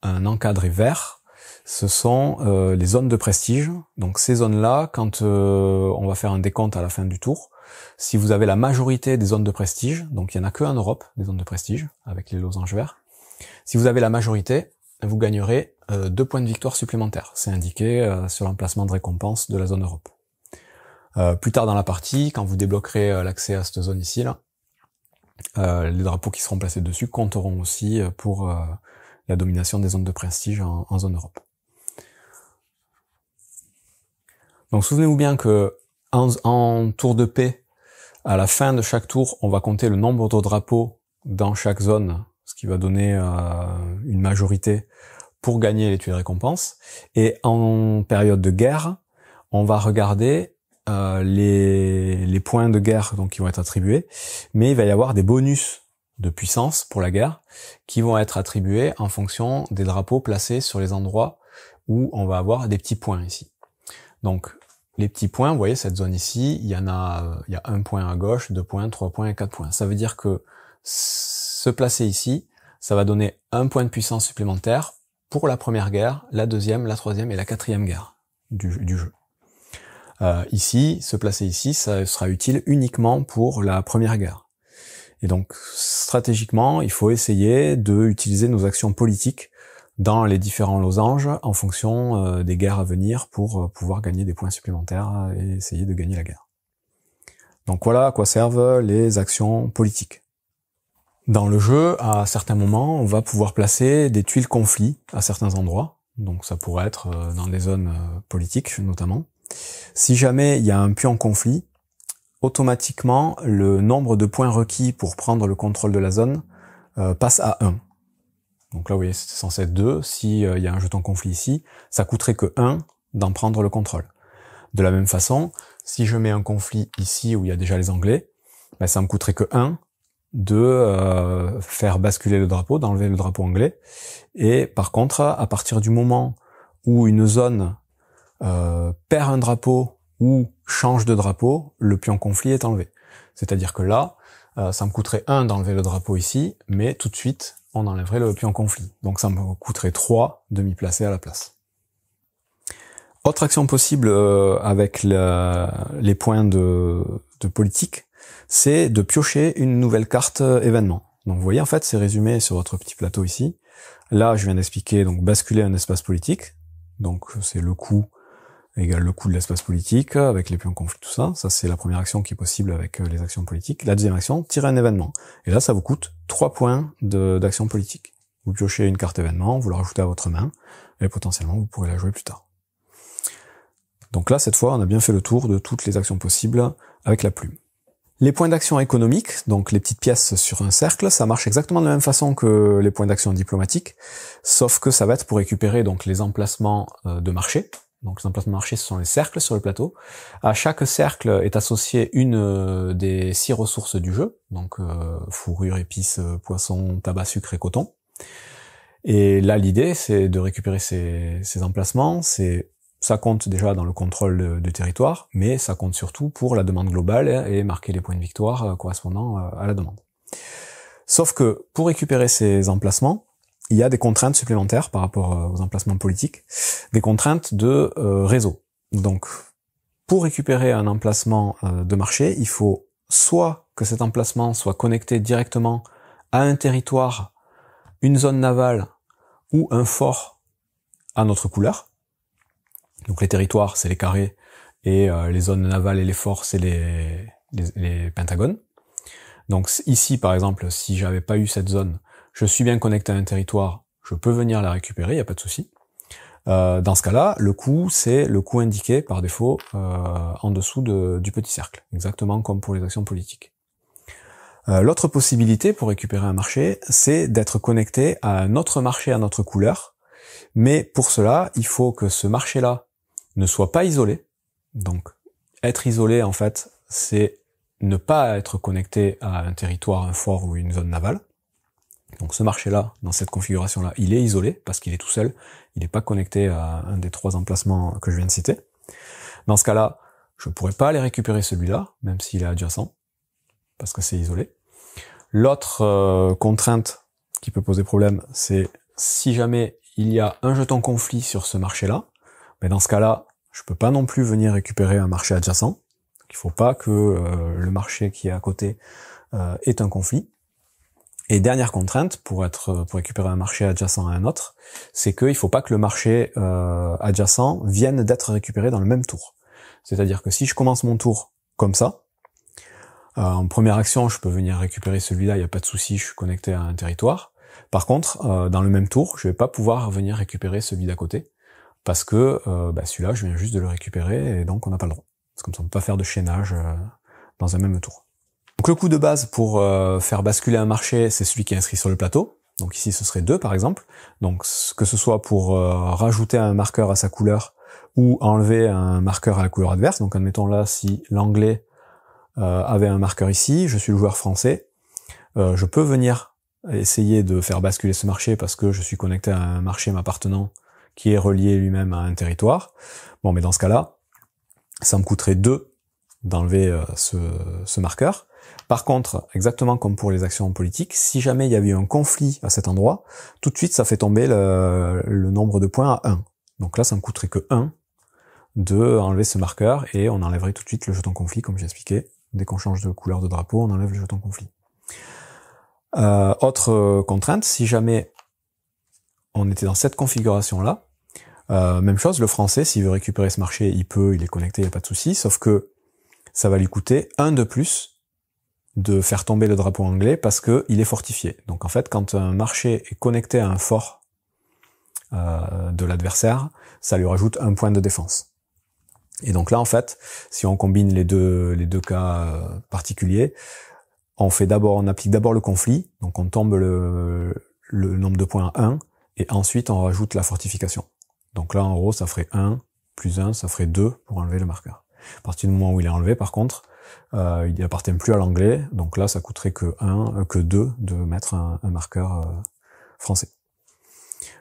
A: un encadré vert, ce sont les zones de prestige. Donc ces zones-là, quand on va faire un décompte à la fin du tour, si vous avez la majorité des zones de prestige, donc il y en a que en Europe, des zones de prestige, avec les losanges verts, si vous avez la majorité, vous gagnerez 2 points de victoire supplémentaires. C'est indiqué sur l'emplacement de récompense de la zone Europe. Plus tard dans la partie, quand vous débloquerez l'accès à cette zone ici, là, les drapeaux qui seront placés dessus compteront aussi pour la domination des zones de prestige en zone Europe. Donc souvenez-vous bien que en tour de paix, à la fin de chaque tour, on va compter le nombre de drapeaux dans chaque zone, ce qui va donner une majorité pour gagner les tuiles récompenses. Et en période de guerre, on va regarder les points de guerre donc qui vont être attribués, mais il va y avoir des bonus de puissance pour la guerre qui vont être attribués en fonction des drapeaux placés sur les endroits où on va avoir des petits points ici. Donc les petits points, vous voyez cette zone ici, il y a 1 point à gauche, 2 points, 3 points et 4 points. Ça veut dire que se placer ici, ça va donner 1 point de puissance supplémentaire pour la première guerre, la deuxième, la troisième et la quatrième guerre du jeu. Ici, se placer ici, ça sera utile uniquement pour la première guerre. Et donc, stratégiquement, il faut essayer d'utiliser nos actions politiques dans les différents losanges en fonction des guerres à venir pour pouvoir gagner des points supplémentaires et essayer de gagner la guerre. Donc voilà à quoi servent les actions politiques. Dans le jeu, à certains moments, on va pouvoir placer des tuiles conflits à certains endroits. Donc ça pourrait être dans des zones politiques notamment. Si jamais il y a un pion conflit, automatiquement le nombre de points requis pour prendre le contrôle de la zone passe à 1. Donc là vous voyez c'est censé être 2. S'il y a un jeton conflit ici, ça coûterait que 1 d'en prendre le contrôle. De la même façon, si je mets un conflit ici où il y a déjà les Anglais, ben ça me coûterait que 1 de faire basculer le drapeau, d'enlever le drapeau anglais. Et par contre, à partir du moment où une zone perd un drapeau ou change de drapeau, le pion conflit est enlevé. C'est-à-dire que là, ça me coûterait 1 d'enlever le drapeau ici, mais tout de suite, on enlèverait le pion conflit. Donc ça me coûterait 3 de m'y placer à la place. Autre action possible avec les points de politique, c'est de piocher une nouvelle carte événement. Donc vous voyez, en fait, c'est résumé sur votre petit plateau ici. Là, je viens d'expliquer, donc basculer un espace politique. Donc c'est le coût égale le coût de l'espace politique, avec les pions conflit, tout ça. Ça, c'est la première action qui est possible avec les actions politiques. La deuxième action, tirer un événement. Et là, ça vous coûte 3 points d'action politique. Vous piochez une carte événement, vous la rajoutez à votre main, et potentiellement, vous pourrez la jouer plus tard. Donc là, cette fois, on a bien fait le tour de toutes les actions possibles avec la plume. Les points d'action économiques, donc les petites pièces sur un cercle, ça marche exactement de la même façon que les points d'action diplomatiques, sauf que ça va être pour récupérer donc les emplacements de marché. Donc les emplacements de marché, ce sont les cercles sur le plateau. À chaque cercle est associée une des 6 ressources du jeu, donc fourrure, épices, poisson, tabac, sucre et coton. Et là, l'idée, c'est de récupérer ces emplacements. Ça compte déjà dans le contrôle du territoire, mais ça compte surtout pour la demande globale et marquer les points de victoire correspondant à la demande. Sauf que pour récupérer ces emplacements, il y a des contraintes supplémentaires par rapport aux emplacements politiques, des contraintes de réseau. Donc, pour récupérer un emplacement de marché, il faut soit que cet emplacement soit connecté directement à un territoire, une zone navale ou un fort à notre couleur. Donc les territoires, c'est les carrés, et les zones navales et les forts, c'est les pentagones. Donc ici, par exemple, si j'avais pas eu cette zone, je suis bien connecté à un territoire, je peux venir la récupérer, il n'y a pas de souci. Dans ce cas-là, le coût, c'est le coût indiqué par défaut en dessous du petit cercle, exactement comme pour les actions politiques. L'autre possibilité pour récupérer un marché, c'est d'être connecté à un autre marché à notre couleur, mais pour cela, il faut que ce marché-là ne soit pas isolé. Donc, être isolé, en fait, c'est ne pas être connecté à un territoire, un fort ou une zone navale. Donc ce marché-là, dans cette configuration-là, il est isolé, parce qu'il est tout seul, il n'est pas connecté à un des 3 emplacements que je viens de citer. Dans ce cas-là, je ne pourrais pas aller récupérer celui-là, même s'il est adjacent, parce que c'est isolé. L'autre contrainte qui peut poser problème, c'est si jamais il y a un jeton conflit sur ce marché-là, mais dans ce cas-là, je peux pas non plus venir récupérer un marché adjacent. Il faut pas que le marché qui est à côté ait un conflit. Et dernière contrainte pour récupérer un marché adjacent à un autre, c'est qu'il faut pas que le marché adjacent vienne d'être récupéré dans le même tour. C'est-à-dire que si je commence mon tour comme ça, en première action, je peux venir récupérer celui-là, il n'y a pas de souci, je suis connecté à un territoire. Par contre, dans le même tour, je vais pas pouvoir venir récupérer celui d'à côté, parce que celui-là, je viens juste de le récupérer, et donc on n'a pas le droit. C'est comme ça, on peut pas faire de chaînage dans un même tour. Donc le coût de base pour faire basculer un marché, c'est celui qui est inscrit sur le plateau. Donc ici, ce serait 2 par exemple. Donc que ce soit pour rajouter un marqueur à sa couleur ou enlever un marqueur à la couleur adverse. Donc admettons là, si l'anglais avait un marqueur ici, je suis le joueur français, je peux venir essayer de faire basculer ce marché parce que je suis connecté à un marché m'appartenant qui est relié lui-même à un territoire. Bon, mais dans ce cas-là, ça me coûterait 2 d'enlever ce marqueur. Par contre, exactement comme pour les actions politiques, si jamais il y avait eu un conflit à cet endroit, tout de suite ça fait tomber le nombre de points à 1. Donc là, ça me coûterait que 1 de enlever ce marqueur et on enlèverait tout de suite le jeton conflit, comme j'ai expliqué. Dès qu'on change de couleur de drapeau, on enlève le jeton conflit. Autre contrainte, si jamais on était dans cette configuration-là, même chose, le français, s'il veut récupérer ce marché, il peut, il est connecté, il n'y a pas de souci, sauf que ça va lui coûter 1 de plus de faire tomber le drapeau anglais parce que il est fortifié. Donc en fait, quand un marché est connecté à un fort de l'adversaire, ça lui rajoute 1 point de défense. Et donc là, en fait, si on combine les deux cas particuliers, on applique d'abord le conflit, donc on tombe le nombre de points à 1, et ensuite on rajoute la fortification. Donc là, en gros, ça ferait 1 plus 1, ça ferait 2 pour enlever le marqueur. À partir du moment où il est enlevé, par contre, il n'appartient plus à l'anglais, donc là, ça coûterait que 2 de mettre un marqueur français.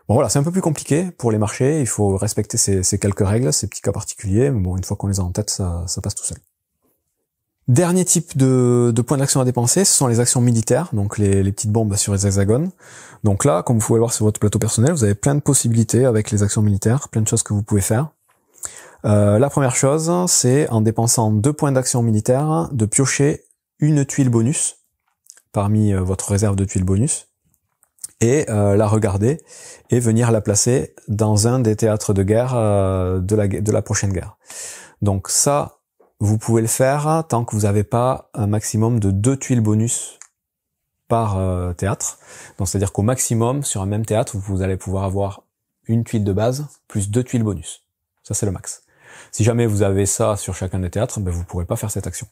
A: Bon voilà, c'est un peu plus compliqué pour les marchés, il faut respecter ces quelques règles, ces petits cas particuliers, mais bon, une fois qu'on les a en tête, ça passe tout seul. Dernier type de points d'action à dépenser, ce sont les actions militaires, donc les petites bombes sur les hexagones. Donc là, comme vous pouvez le voir sur votre plateau personnel, vous avez plein de possibilités avec les actions militaires, plein de choses que vous pouvez faire. La première chose, c'est en dépensant 2 points d'action militaire, de piocher une tuile bonus parmi votre réserve de tuiles bonus, et la regarder et venir la placer dans un des théâtres de guerre de la prochaine guerre. Donc ça, vous pouvez le faire tant que vous n'avez pas un maximum de 2 tuiles bonus par théâtre. Donc c'est-à-dire qu'au maximum, sur un même théâtre, vous allez pouvoir avoir une tuile de base plus 2 tuiles bonus. Ça, c'est le max. Si jamais vous avez ça sur chacun des théâtres, ben, vous ne pourrez pas faire cette action.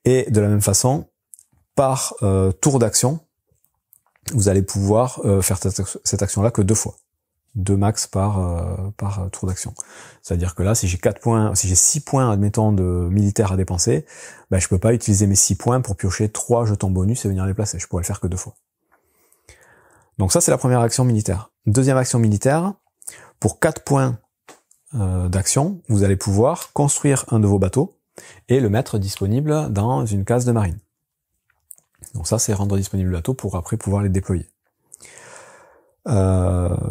A: Et de la même façon, par tour d'action, vous allez pouvoir faire cette action-là que 2 fois. 2 max par tour d'action. C'est-à-dire que là, si j'ai 6 points, admettons, de militaires à dépenser, ben, je peux pas utiliser mes 6 points pour piocher 3 jetons bonus et venir les placer. Je pourrais le faire que 2 fois. Donc ça, c'est la première action militaire. Deuxième action militaire, pour 4 points d'action, vous allez pouvoir construire un de vos bateaux et le mettre disponible dans une case de marine. Donc ça, c'est rendre disponible le bateau pour après pouvoir les déployer.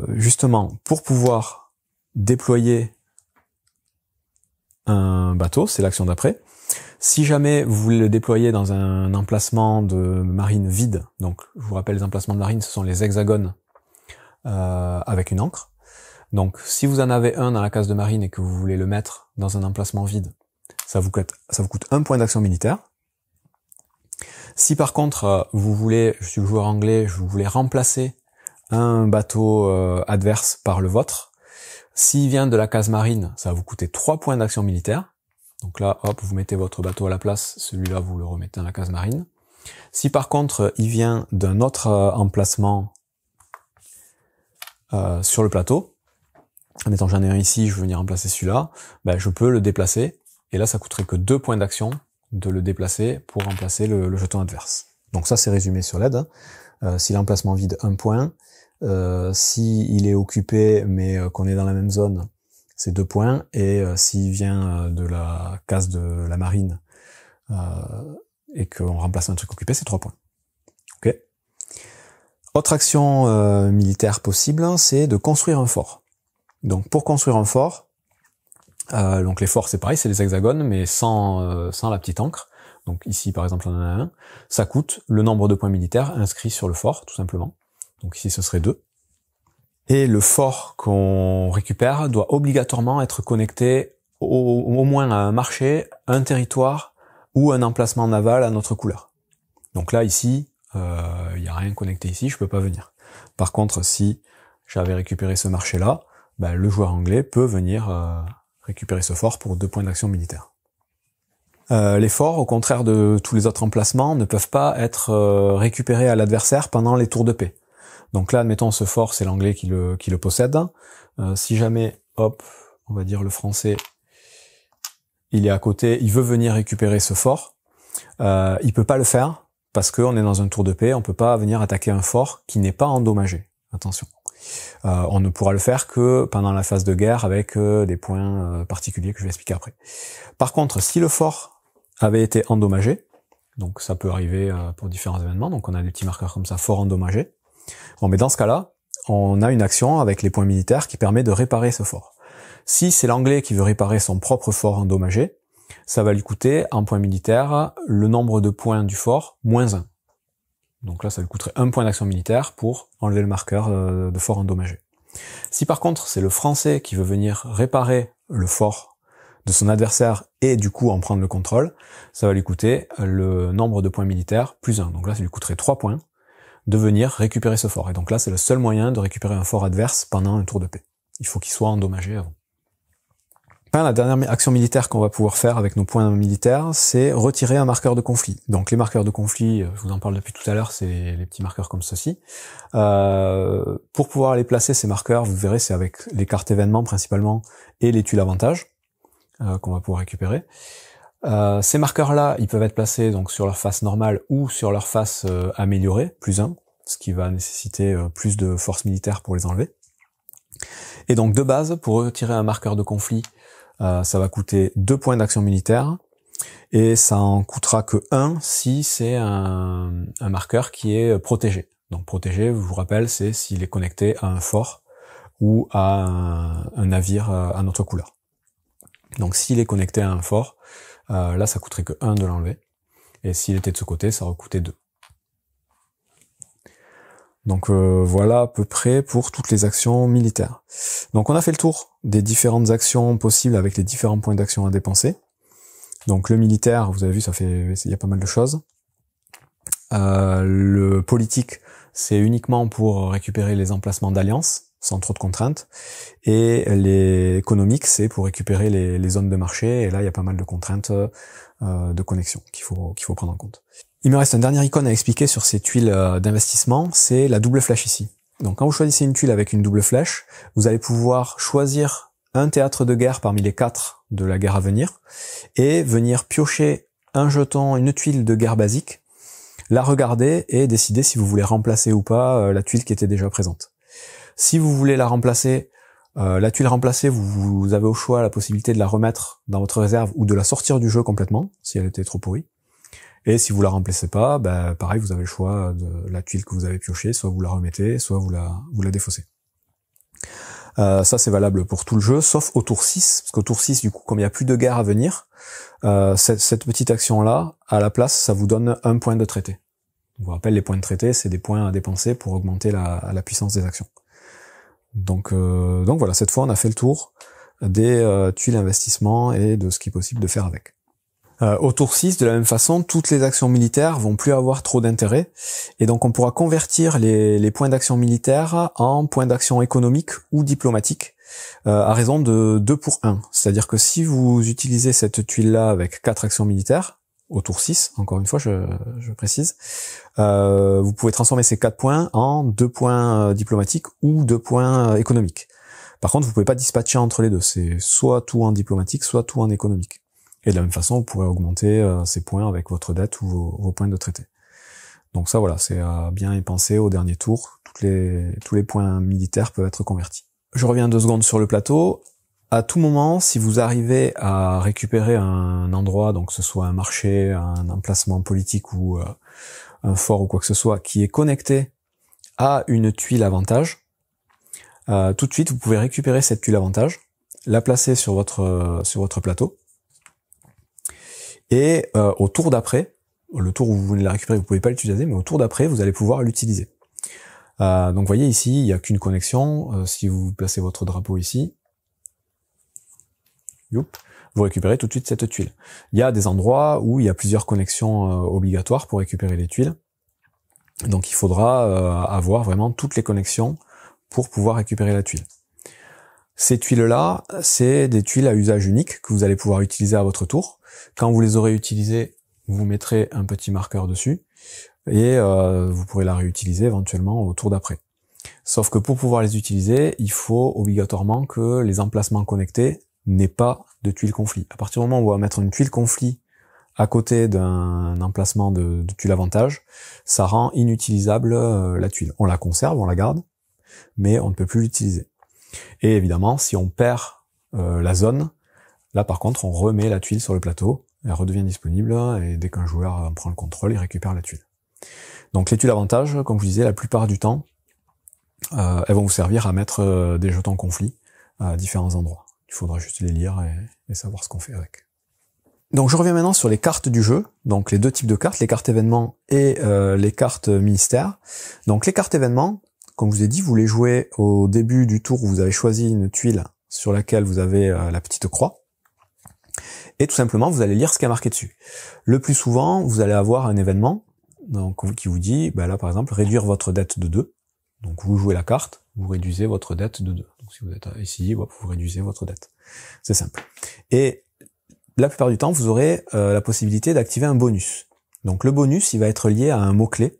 A: Justement, pour pouvoir déployer un bateau, c'est l'action d'après. Si jamais vous voulez le déployer dans un emplacement de marine vide, donc je vous rappelle, les emplacements de marine, ce sont les hexagones avec une ancre. Donc si vous en avez un dans la case de marine et que vous voulez le mettre dans un emplacement vide, ça vous coûte 1 point d'action militaire. Si par contre vous voulez, je suis le joueur anglais, vous voulez remplacer un bateau adverse par le vôtre, s'il vient de la case marine, ça va vous coûter 3 points d'action militaire. Donc là, hop, vous mettez votre bateau à la place, celui-là vous le remettez dans la case marine. Si par contre il vient d'un autre emplacement sur le plateau, admettons j'en ai un ici, je veux venir remplacer celui-là, ben, je peux le déplacer, et là ça coûterait que 2 points d'action de le déplacer pour remplacer le jeton adverse. Donc ça c'est résumé sur l'aide. Si l'emplacement vide 1 point, si il est occupé mais qu'on est dans la même zone, c'est 2 points, et s'il vient de la case de la marine et qu'on remplace un truc occupé, c'est 3 points. Ok. Autre action militaire possible, c'est de construire un fort. Donc pour construire un fort, donc les forts c'est pareil, c'est les hexagones, mais sans la petite ancre. Donc ici par exemple on en a un, ça coûte le nombre de points militaires inscrits sur le fort, tout simplement. Donc ici ce serait 2. Et le fort qu'on récupère doit obligatoirement être connecté au moins à un marché, un territoire ou un emplacement naval à notre couleur. Donc là ici, il n'y a rien connecté ici, je peux pas venir. Par contre si j'avais récupéré ce marché-là, ben, le joueur anglais peut venir récupérer ce fort pour 2 points d'action militaire. Les forts, au contraire de tous les autres emplacements, ne peuvent pas être récupérés à l'adversaire pendant les tours de paix. Donc là, admettons, ce fort, c'est l'anglais qui le possède. Si jamais, hop, on va dire le français, il est à côté, il veut venir récupérer ce fort, il peut pas le faire parce qu'on est dans un tour de paix, on peut pas venir attaquer un fort qui n'est pas endommagé. Attention. On ne pourra le faire que pendant la phase de guerre avec des points particuliers que je vais expliquer après. Par contre, si le fort avait été endommagé, donc ça peut arriver pour différents événements, donc on a des petits marqueurs comme ça, fort endommagé. Bon, mais dans ce cas-là, on a une action avec les points militaires qui permet de réparer ce fort. Si c'est l'anglais qui veut réparer son propre fort endommagé, ça va lui coûter en points militaires le nombre de points du fort moins 1. Donc là, ça lui coûterait 1 point d'action militaire pour enlever le marqueur de fort endommagé. Si par contre, c'est le français qui veut venir réparer le fort de son adversaire et du coup en prendre le contrôle, ça va lui coûter le nombre de points militaires plus 1. Donc là, ça lui coûterait 3 points de venir récupérer ce fort. Et donc là, c'est le seul moyen de récupérer un fort adverse pendant un tour de paix. Il faut qu'il soit endommagé avant. La dernière action militaire qu'on va pouvoir faire avec nos points militaires, c'est retirer un marqueur de conflit. Donc les marqueurs de conflit, je vous en parle depuis tout à l'heure, c'est les petits marqueurs comme ceci. Pour pouvoir les placer, ces marqueurs, vous verrez, c'est avec les cartes événements principalement et les tuiles avantages qu'on va pouvoir récupérer. Ces marqueurs-là, ils peuvent être placés donc sur leur face normale ou sur leur face améliorée, +1, ce qui va nécessiter plus de force militaire pour les enlever. Et donc de base, pour retirer un marqueur de conflit, ça va coûter 2 points d'action militaire, et ça en coûtera que 1 si c'est un marqueur qui est protégé. Donc protégé, je vous rappelle, c'est s'il est connecté à un fort ou à un navire à notre couleur. Donc s'il est connecté à un fort, là ça coûterait que 1 de l'enlever, et s'il était de ce côté, ça aurait coûté 2. Donc voilà à peu près pour toutes les actions militaires. Donc on a fait le tour des différentes actions possibles avec les différents points d'action à dépenser. Donc le militaire, vous avez vu, il y a pas mal de choses. Le politique, c'est uniquement pour récupérer les emplacements d'alliance, sans trop de contraintes. Et les économiques, c'est pour récupérer les zones de marché. Et là, il y a pas mal de contraintes de connexion qu'il faut prendre en compte. Il me reste une dernière icône à expliquer sur ces tuiles d'investissement, c'est la double flèche ici. Donc quand vous choisissez une tuile avec une double flèche, vous allez pouvoir choisir un théâtre de guerre parmi les 4 de la guerre à venir, et venir piocher un jeton, une tuile de guerre basique, la regarder et décider si vous voulez remplacer ou pas la tuile qui était déjà présente. Si vous voulez la remplacer, la tuile remplacée, vous avez au choix la possibilité de la remettre dans votre réserve ou de la sortir du jeu complètement, si elle était trop pourrie. Et si vous la remplacez pas, pareil, vous avez le choix de la tuile que vous avez piochée, soit vous la remettez, soit vous la défaussez. Ça c'est valable pour tout le jeu, sauf au tour 6, parce qu'au tour 6, du coup, comme il n'y a plus de guerre à venir, cette petite action-là, à la place, ça vous donne 1 point de traité. Je vous rappelle, les points de traité, c'est des points à dépenser pour augmenter la puissance des actions. Donc voilà, cette fois, on a fait le tour des tuiles investissement et de ce qui est possible de faire avec. Au tour 6, de la même façon, toutes les actions militaires vont plus avoir trop d'intérêt, et donc on pourra convertir les points d'action militaires en points d'action économiques ou diplomatiques à raison de 2 pour 1. C'est-à-dire que si vous utilisez cette tuile-là avec 4 actions militaires, au tour 6, encore une fois je précise, vous pouvez transformer ces 4 points en 2 points diplomatiques ou 2 points économiques. Par contre, vous pouvez pas dispatcher entre les deux, c'est soit tout en diplomatique, soit tout en économique. Et de la même façon, vous pourrez augmenter ces points avec votre dette ou vos points de traité. Donc ça, voilà, c'est à bien y penser au dernier tour. Tous les points militaires peuvent être convertis. Je reviens 2 secondes sur le plateau. À tout moment, si vous arrivez à récupérer un endroit, donc que ce soit un marché, un emplacement politique ou un fort ou quoi que ce soit, qui est connecté à une tuile avantage, tout de suite, vous pouvez récupérer cette tuile avantage, la placer sur votre plateau. Et au tour d'après, le tour où vous voulez la récupérer, vous pouvez pas l'utiliser, mais au tour d'après, vous allez pouvoir l'utiliser. Donc vous voyez ici, il n'y a qu'une connexion. Si vous placez votre drapeau ici, vous récupérez tout de suite cette tuile. Il y a des endroits où il y a plusieurs connexions obligatoires pour récupérer les tuiles. Donc il faudra avoir vraiment toutes les connexions pour pouvoir récupérer la tuile. Ces tuiles-là, c'est des tuiles à usage unique que vous allez pouvoir utiliser à votre tour. Quand vous les aurez utilisées, vous mettrez un petit marqueur dessus et vous pourrez la réutiliser éventuellement au tour d'après. Sauf que pour pouvoir les utiliser, il faut obligatoirement que les emplacements connectés n'aient pas de tuile conflit. À partir du moment où on va mettre une tuile conflit à côté d'un emplacement de tuile avantage, ça rend inutilisable la tuile. On la conserve, on la garde, mais on ne peut plus l'utiliser. Et évidemment, si on perd la zone, là par contre on remet la tuile sur le plateau, elle redevient disponible, et dès qu'un joueur prend le contrôle, il récupère la tuile. Donc les tuiles avantages, comme je vous disais, la plupart du temps, elles vont vous servir à mettre des jetons conflits à différents endroits. Il faudra juste les lire et savoir ce qu'on fait avec. Donc je reviens maintenant sur les cartes du jeu, donc les 2 types de cartes, les cartes événements et les cartes ministères. Donc les cartes événements, comme je vous ai dit, vous les jouez au début du tour où vous avez choisi une tuile sur laquelle vous avez la petite croix. Et tout simplement, vous allez lire ce qui est marqué dessus. Le plus souvent, vous allez avoir un événement donc, qui vous dit, là par exemple, réduire votre dette de 2. Donc vous jouez la carte, vous réduisez votre dette de 2. Donc si vous êtes ici, hop, vous réduisez votre dette. C'est simple. Et la plupart du temps, vous aurez la possibilité d'activer un bonus. Donc le bonus, il va être lié à un mot-clé.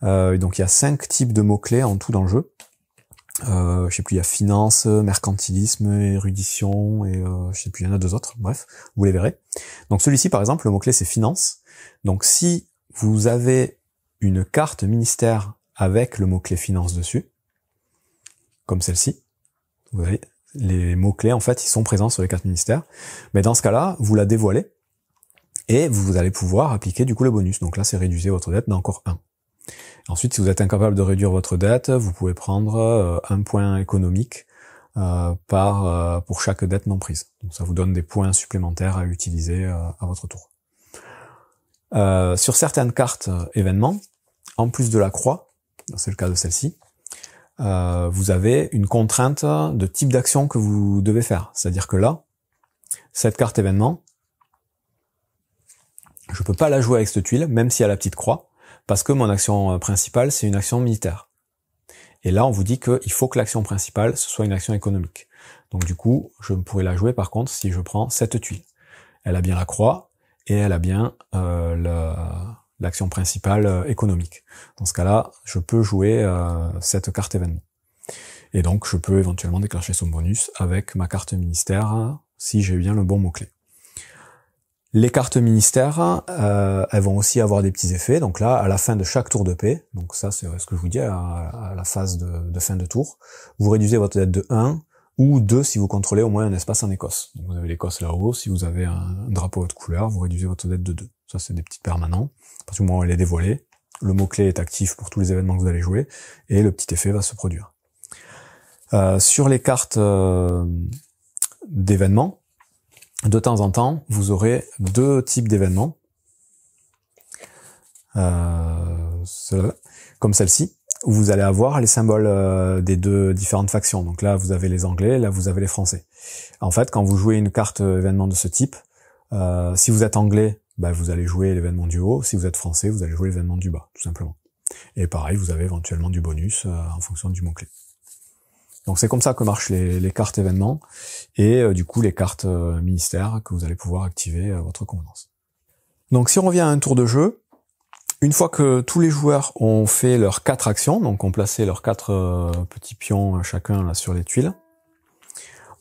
A: Donc il y a 5 types de mots-clés en tout dans le jeu. Je sais plus, il y a finance, mercantilisme, érudition, et je sais plus, il y en a 2 autres, bref, vous les verrez. Donc celui-ci, par exemple, le mot-clé c'est finance. Donc si vous avez une carte ministère avec le mot-clé finance dessus, comme celle-ci, vous voyez, les mots-clés, en fait, ils sont présents sur les cartes ministères, mais dans ce cas-là, vous la dévoilez, et vous allez pouvoir appliquer du coup le bonus. Donc là, c'est réduire votre dette d'encore 1. Ensuite, si vous êtes incapable de réduire votre dette, vous pouvez prendre un point économique pour chaque dette non prise. Donc ça vous donne des points supplémentaires à utiliser à votre tour. Sur certaines cartes événements, en plus de la croix, c'est le cas de celle-ci, vous avez une contrainte de type d'action que vous devez faire. C'est-à-dire que là, cette carte événement, je peux pas la jouer avec cette tuile, même s'il y a la petite croix, parce que mon action principale, c'est une action militaire. Et là, on vous dit qu'il faut que l'action principale, ce soit une action économique. Donc du coup, je pourrais la jouer par contre si je prends cette tuile. Elle a bien la croix, et elle a bien l'action principale économique. Dans ce cas-là, je peux jouer cette carte événement. Et donc, je peux éventuellement déclencher son bonus avec ma carte ministère, si j'ai bien le bon mot-clé. Les cartes ministères, elles vont aussi avoir des petits effets. Donc là, à la fin de chaque tour de paix, donc ça c'est ce que je vous dis à la phase de fin de tour, vous réduisez votre dette de 1 ou 2 si vous contrôlez au moins un espace en Écosse. Donc vous avez l'Écosse là-haut, si vous avez un drapeau de couleur, vous réduisez votre dette de 2. Ça c'est des petits permanents. À partir du moment où elle est dévoilée, le mot-clé est actif pour tous les événements que vous allez jouer, et le petit effet va se produire. Sur les cartes d'événements, de temps en temps, vous aurez 2 types d'événements, comme celle-ci, où vous allez avoir les symboles des 2 différentes factions. Donc là, vous avez les Anglais, là, vous avez les Français. En fait, quand vous jouez une carte événement de ce type, si vous êtes Anglais, vous allez jouer l'événement du haut. Si vous êtes Français, vous allez jouer l'événement du bas, tout simplement. Et pareil, vous avez éventuellement du bonus en fonction du mot-clé. Donc c'est comme ça que marchent les cartes événements et du coup les cartes ministères que vous allez pouvoir activer à votre convenance. Donc si on revient à un tour de jeu, une fois que tous les joueurs ont fait leurs 4 actions, donc ont placé leurs 4 petits pions chacun là sur les tuiles,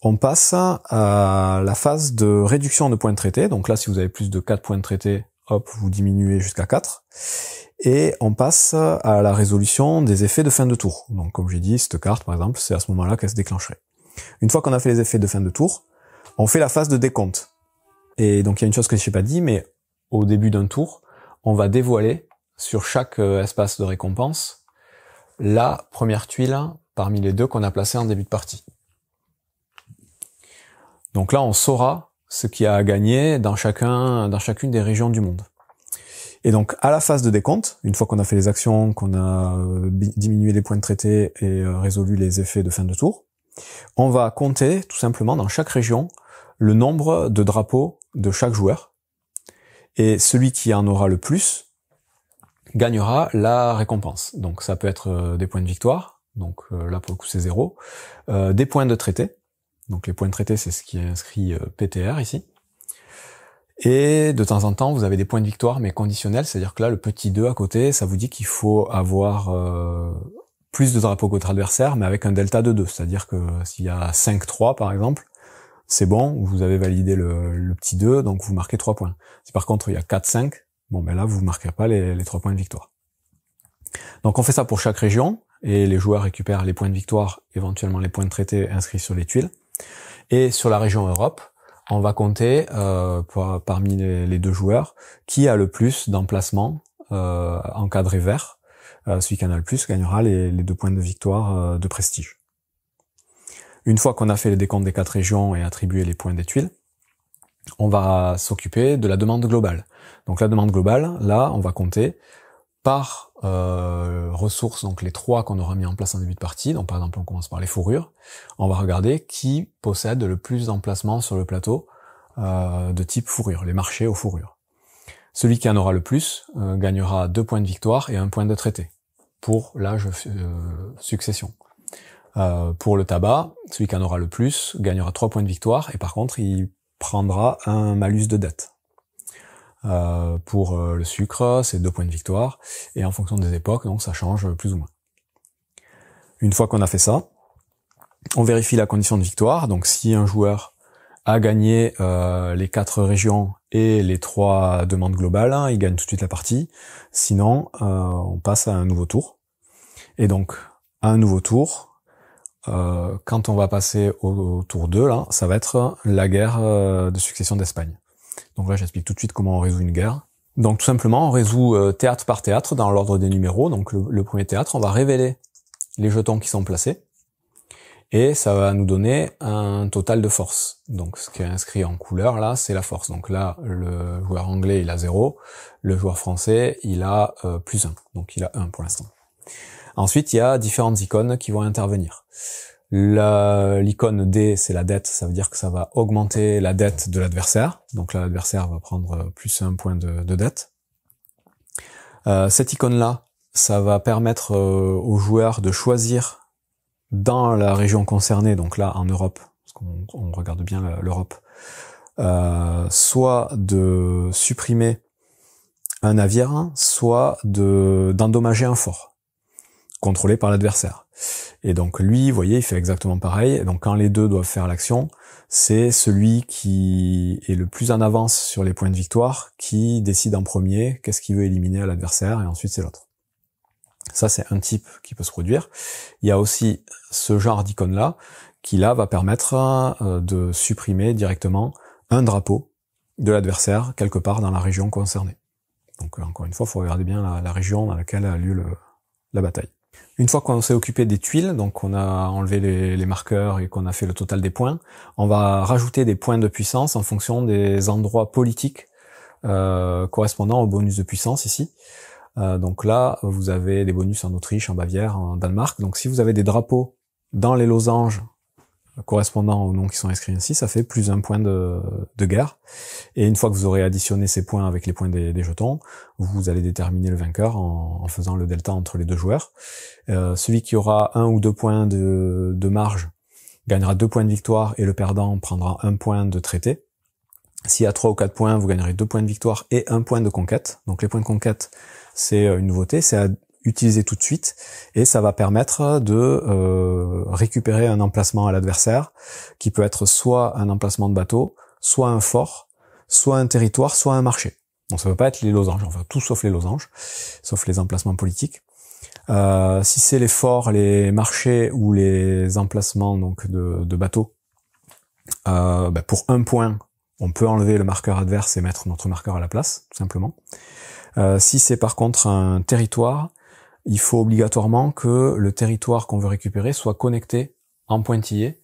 A: on passe à la phase de réduction de points de traité. Donc là si vous avez plus de 4 points de traité, hop, vous diminuez jusqu'à 4. Et on passe à la résolution des effets de fin de tour. Donc comme j'ai dit, cette carte par exemple, c'est à ce moment-là qu'elle se déclencherait. Une fois qu'on a fait les effets de fin de tour, on fait la phase de décompte. Et donc il y a une chose que je n'ai pas dit, mais au début d'un tour, on va dévoiler sur chaque espace de récompense la première tuile parmi les 2 qu'on a placées en début de partie. Donc là, on saura ce qu'il y a à gagner dans chacune des régions du monde. Et donc, à la phase de décompte, une fois qu'on a fait les actions, qu'on a diminué les points de traité et résolu les effets de fin de tour, on va compter, tout simplement, dans chaque région, le nombre de drapeaux de chaque joueur. Et celui qui en aura le plus gagnera la récompense. Donc, ça peut être des points de victoire. Donc, là, pour le coup, c'est 0. Des points de traité. Donc, les points de traité, c'est ce qui est inscrit PTR ici. Et de temps en temps, vous avez des points de victoire, mais conditionnels, c'est-à-dire que là, le petit 2 à côté, ça vous dit qu'il faut avoir plus de drapeaux que votre adversaire, mais avec un delta de 2. C'est-à-dire que s'il y a 5-3, par exemple, c'est bon, vous avez validé le petit 2, donc vous marquez 3 points. Si par contre, il y a 4-5, bon, là, vous ne marquez pas les 3 points de victoire. Donc on fait ça pour chaque région, et les joueurs récupèrent les points de victoire, éventuellement les points de traité inscrits sur les tuiles. Et sur la région Europe, on va compter parmi les 2 joueurs qui a le plus d'emplacements encadrés vert. Celui qui en a le plus gagnera les 2 points de victoire de prestige. Une fois qu'on a fait les décomptes des 4 régions et attribué les points des tuiles, on va s'occuper de la demande globale. Donc la demande globale, là, on va compter par ressources, donc les 3 qu'on aura mis en place en début de partie. Donc par exemple, on commence par les fourrures. On va regarder qui possède le plus d'emplacements sur le plateau de type fourrure, les marchés aux fourrures. Celui qui en aura le plus gagnera 2 points de victoire et 1 point de traité pour l'âge succession. Pour le tabac, celui qui en aura le plus gagnera 3 points de victoire, et par contre il prendra un malus de dette. Pour le sucre, c'est 2 points de victoire, et en fonction des époques, donc ça change plus ou moins. Une fois qu'on a fait ça, on vérifie la condition de victoire. Donc si un joueur a gagné les 4 régions et les 3 demandes globales, hein, il gagne tout de suite la partie. Sinon, on passe à un nouveau tour. Et donc, à un nouveau tour, quand on va passer au tour 2, là, ça va être la guerre de succession d'Espagne. Donc là, j'explique tout de suite comment on résout une guerre. Donc tout simplement, on résout théâtre par théâtre dans l'ordre des numéros. Donc le premier théâtre, on va révéler les jetons qui sont placés. Et ça va nous donner un total de force. Donc ce qui est inscrit en couleur là, c'est la force. Donc là, le joueur anglais, il a 0. Le joueur français, il a plus 1. Donc il a 1 pour l'instant. Ensuite, il y a différentes icônes qui vont intervenir. L'icône D, c'est la dette. Ça veut dire que ça va augmenter la dette de l'adversaire. Donc là, l'adversaire va prendre plus 1 point de dette. Cette icône-là, ça va permettre aux joueurs de choisir dans la région concernée, donc là en Europe, parce qu'on regarde bien l'Europe, soit de supprimer un navire, soit d'endommager un fort, contrôlé par l'adversaire. Et donc lui, vous voyez, il fait exactement pareil. Et donc quand les deux doivent faire l'action, c'est celui qui est le plus en avance sur les points de victoire qui décide en premier qu'est-ce qu'il veut éliminer à l'adversaire, et ensuite c'est l'autre. Ça, c'est un type qui peut se produire. Il y a aussi ce genre d'icône-là, qui là va permettre de supprimer directement un drapeau de l'adversaire quelque part dans la région concernée. Donc encore une fois, il faut regarder bien la région dans laquelle a lieu la bataille. Une fois qu'on s'est occupé des tuiles, donc on a enlevé les marqueurs et qu'on a fait le total des points, on va rajouter des points de puissance en fonction des endroits politiques correspondant au bonus de puissance ici. Donc là, vous avez des bonus en Autriche, en Bavière, en Danemark. Donc si vous avez des drapeaux dans les losanges correspondant aux noms qui sont inscrits ici, ça fait plus 1 point de guerre. Et une fois que vous aurez additionné ces points avec les points des jetons, vous allez déterminer le vainqueur en faisant le delta entre les deux joueurs. Celui qui aura 1 ou 2 points de marge gagnera 2 points de victoire, et le perdant prendra 1 point de traité. S'il y a 3 ou 4 points, vous gagnerez 2 points de victoire et 1 point de conquête. Donc les points de conquête, c'est une nouveauté, c'est à utiliser tout de suite, et ça va permettre de récupérer un emplacement à l'adversaire, qui peut être soit un emplacement de bateau, soit un fort, soit un territoire, soit un marché. Donc ça ne peut pas être les losanges, enfin tout sauf les losanges, sauf les emplacements politiques. Si c'est les forts, les marchés ou les emplacements donc de bateaux, pour 1 point, on peut enlever le marqueur adverse et mettre notre marqueur à la place, tout simplement. Si c'est par contre un territoire, il faut obligatoirement que le territoire qu'on veut récupérer soit connecté en pointillé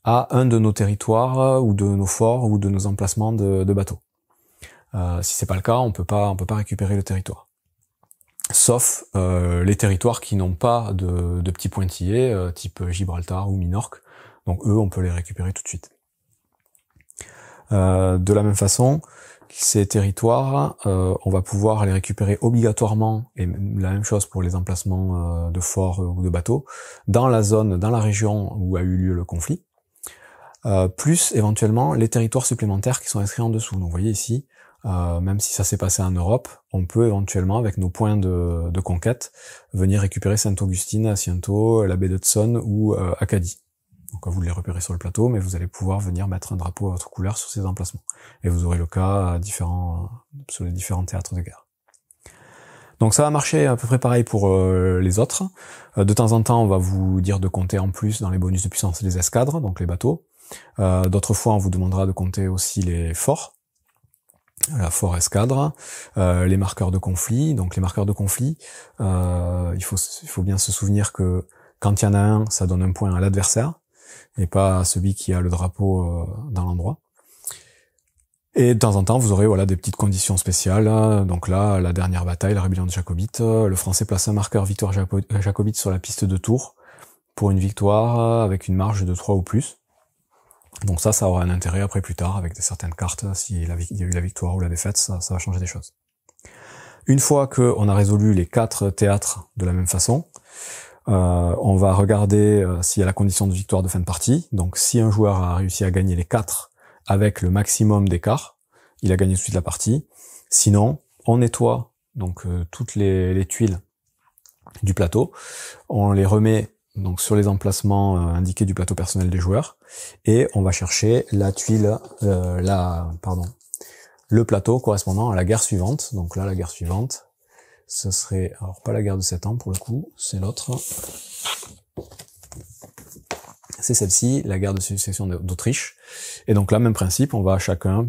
A: à un de nos territoires ou de nos forts ou de nos emplacements de bateaux. Si c'est pas le cas, on peut pas récupérer le territoire. Sauf les territoires qui n'ont pas de petits pointillés, type Gibraltar ou Minorque. Donc eux, on peut les récupérer tout de suite. De la même façon, ces territoires, on va pouvoir les récupérer obligatoirement, et la même chose pour les emplacements de forts ou de bateaux, dans la zone, dans la région où a eu lieu le conflit, plus éventuellement les territoires supplémentaires qui sont inscrits en dessous. Donc vous voyez ici, même si ça s'est passé en Europe, on peut éventuellement, avec nos points de conquête, venir récupérer Saint-Augustine, Asiento, la baie d'Hudson ou Acadie. Donc vous les repérez sur le plateau, mais vous allez pouvoir venir mettre un drapeau à votre couleur sur ces emplacements. Et vous aurez le cas sur les différents théâtres de guerre. Donc ça va marcher à peu près pareil pour les autres. De temps en temps, on va vous dire de compter en plus dans les bonus de puissance les escadres, donc les bateaux. D'autres fois, on vous demandera de compter aussi les forts, la fort escadre, les marqueurs de conflit. Donc les marqueurs de conflit, il faut bien se souvenir que quand il y en a un, ça donne 1 point à l'adversaire, et pas à celui qui a le drapeau dans l'endroit. Et de temps en temps, vous aurez des petites conditions spéciales. Donc là, la dernière bataille, la rébellion de Jacobite, le Français place un marqueur victoire Jacobite sur la piste de Tours pour une victoire avec une marge de 3 ou plus. Donc ça aura un intérêt après plus tard avec certaines cartes. S'il y a eu la victoire ou la défaite, ça va changer des choses. Une fois qu'on a résolu les 4 théâtres de la même façon, On va regarder s'il y a la condition de victoire de fin de partie. Donc si un joueur a réussi à gagner les 4 avec le maximum d'écart, il a gagné tout de suite la partie. Sinon, on nettoie donc toutes les tuiles du plateau, on les remet donc sur les emplacements indiqués du plateau personnel des joueurs, et on va chercher la tuile, le plateau correspondant à la guerre suivante. Donc là, la guerre suivante, ce serait, alors pas la guerre de 7 ans pour le coup, c'est l'autre. C'est celle-ci, la guerre de succession d'Autriche. Et donc là, même principe, on va chacun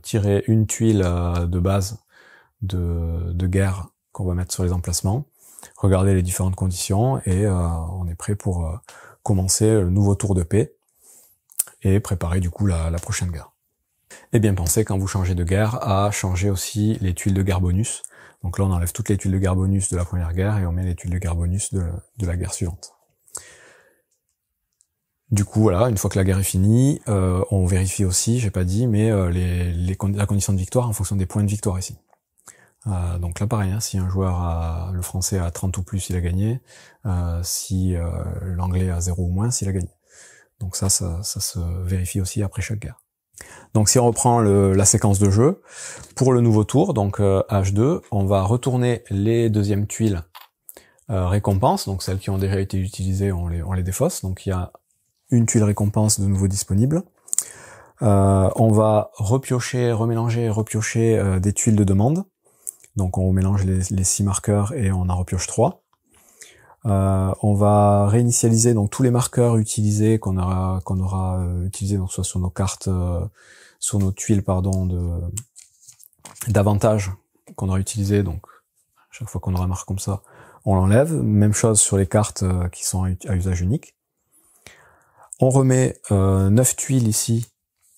A: tirer une tuile de base de guerre qu'on va mettre sur les emplacements, regarder les différentes conditions, et on est prêt pour commencer le nouveau tour de paix et préparer du coup la prochaine guerre. Et bien pensez, quand vous changez de guerre, à changer aussi les tuiles de guerre bonus. Donc là, on enlève toutes les tuiles de guerre bonus de la première guerre et on met les tuiles de guerre bonus de la guerre suivante. Du coup, voilà, une fois que la guerre est finie, on vérifie aussi, j'ai pas dit, mais la condition de victoire en fonction des points de victoire ici. Donc là, pareil, hein, si un joueur le français a 30 ou plus, il a gagné. Si l'anglais a 0 ou moins, il a gagné. Donc ça se vérifie aussi après chaque guerre. Donc si on reprend la séquence de jeu, pour le nouveau tour, donc H2, on va retourner les deuxièmes tuiles récompenses, donc celles qui ont déjà été utilisées, on les défausse. Donc il y a une tuile récompense de nouveau disponible. On va remélanger, repiocher des tuiles de demande. Donc on mélange les 6 marqueurs et on en repioche 3. On va réinitialiser donc tous les marqueurs utilisés qu'on aura utilisés, donc soit sur nos cartes, sur nos tuiles d'avantage qu'on aura utilisé. Donc chaque fois qu'on aura un marque comme ça, on l'enlève. Même chose sur les cartes qui sont à usage unique. On remet 9 tuiles ici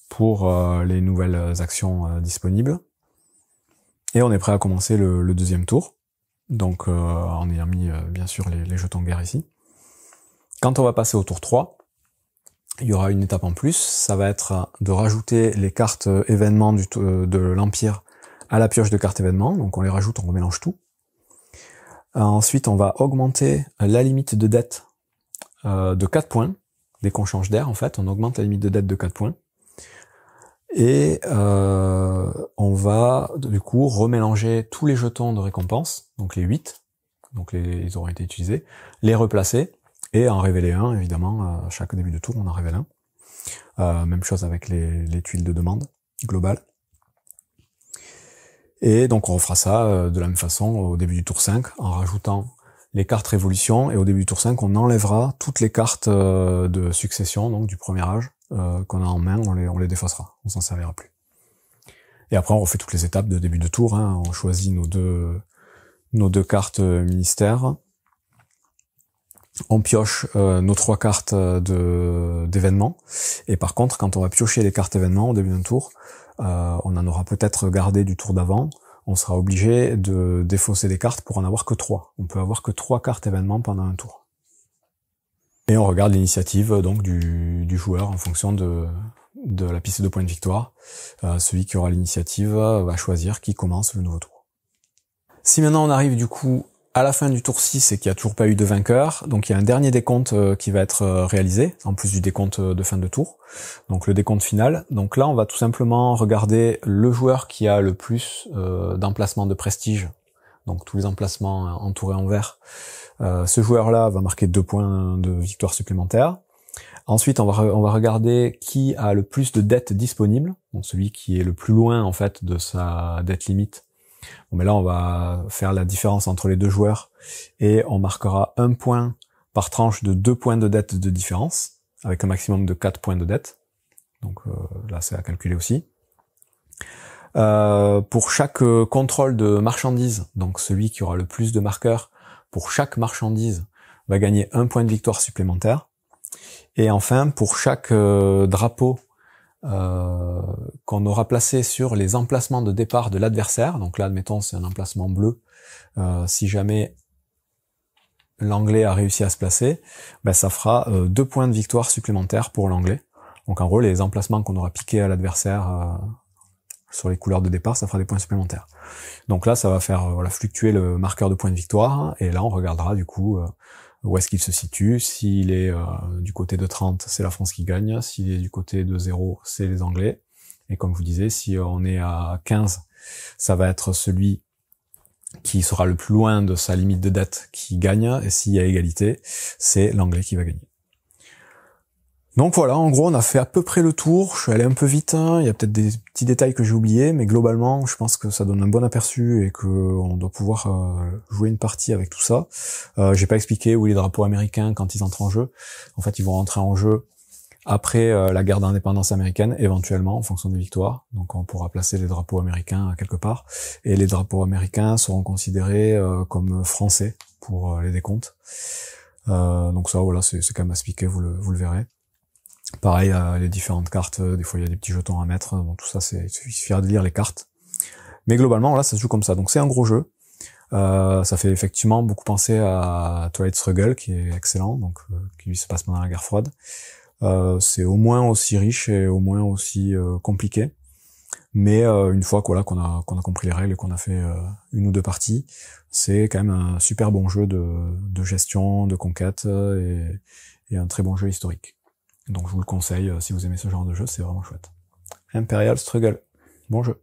A: pour les nouvelles actions disponibles. Et on est prêt à commencer le deuxième tour. Donc en ayant mis bien sûr les jetons de guerre ici. Quand on va passer au tour 3, il y aura une étape en plus, ça va être de rajouter les cartes événements de l'Empire à la pioche de cartes événements, donc on les rajoute, on remélange tout. Ensuite on va augmenter la limite de dette de 4 points, dès qu'on change d'air en fait, on augmente la limite de dette de 4 points. Et on va du coup remélanger tous les jetons de récompense, donc les 8, donc ils auront été utilisés, les replacer et en révéler un, évidemment, à chaque début de tour on en révèle un. Même chose avec les tuiles de demande globale. Et donc on refera ça de la même façon au début du tour 5 en rajoutant les cartes révolution, et au début du tour 5 on enlèvera toutes les cartes de succession, donc du premier âge, qu'on a en main, on les défaussera, on s'en servira plus. Et après on refait toutes les étapes de début de tour, hein, on choisit nos deux cartes ministères, on pioche nos 3 cartes d'événements, et par contre quand on va piocher les cartes événements au début d'un tour, on en aura peut-être gardé du tour d'avant, on sera obligé de défausser des cartes pour en avoir que 3. On peut avoir que 3 cartes événements pendant un tour. Et on regarde l'initiative donc du joueur en fonction de la piste de points de victoire. Celui qui aura l'initiative va choisir qui commence le nouveau tour. Si maintenant on arrive du coup à la fin du tour 6 et qu'il n'y a toujours pas eu de vainqueur, donc il y a un dernier décompte qui va être réalisé, en plus du décompte de fin de tour, donc le décompte final. Donc là on va tout simplement regarder le joueur qui a le plus d'emplacements de prestige, donc tous les emplacements entourés en vert. Ce joueur-là va marquer 2 points de victoire supplémentaires. Ensuite, on va regarder qui a le plus de dettes disponibles, donc celui qui est le plus loin en fait de sa dette limite. Bon, mais là, on va faire la différence entre les deux joueurs et on marquera 1 point par tranche de 2 points de dette de différence, avec un maximum de 4 points de dette. Donc là, c'est à calculer aussi. Pour chaque contrôle de marchandise, donc celui qui aura le plus de marqueurs, pour chaque marchandise, va gagner 1 point de victoire supplémentaire. Et enfin, pour chaque drapeau qu'on aura placé sur les emplacements de départ de l'adversaire, donc là, admettons, c'est un emplacement bleu, si jamais l'anglais a réussi à se placer, ben, ça fera 2 points de victoire supplémentaires pour l'anglais. Donc en gros, les emplacements qu'on aura piqués à l'adversaire sur les couleurs de départ, ça fera des points supplémentaires. Donc là, ça va faire fluctuer le marqueur de points de victoire, et là, on regardera du coup où est-ce qu'il se situe. S'il est du côté de 30, c'est la France qui gagne. S'il est du côté de 0, c'est les Anglais. Et comme je vous disais, si on est à 15, ça va être celui qui sera le plus loin de sa limite de dette qui gagne. Et s'il y a égalité, c'est l'Anglais qui va gagner. Donc voilà, en gros, on a fait à peu près le tour. Je suis allé un peu vite, hein. Il y a peut-être des petits détails que j'ai oubliés, mais globalement, je pense que ça donne un bon aperçu et que on doit pouvoir jouer une partie avec tout ça. J'ai pas expliqué où les drapeaux américains quand ils entrent en jeu. En fait, ils vont rentrer en jeu après la guerre d'indépendance américaine, éventuellement, en fonction des victoires. Donc on pourra placer les drapeaux américains quelque part. Et les drapeaux américains seront considérés comme français pour les décomptes. Donc ça, voilà, c'est quand même à expliquer, vous le verrez. Pareil, les différentes cartes, des fois il y a des petits jetons à mettre, donc tout ça, il suffira de lire les cartes. Mais globalement, là, ça se joue comme ça. Donc c'est un gros jeu. Ça fait effectivement beaucoup penser à Twilight Struggle, qui est excellent, donc qui lui se passe pendant la guerre froide. C'est au moins aussi riche et au moins aussi compliqué. Mais une fois qu'on a compris les règles et qu'on a fait une ou deux parties, c'est quand même un super bon jeu de gestion, de conquête et un très bon jeu historique. Donc je vous le conseille, si vous aimez ce genre de jeu, c'est vraiment chouette. Imperial Struggle, bon jeu.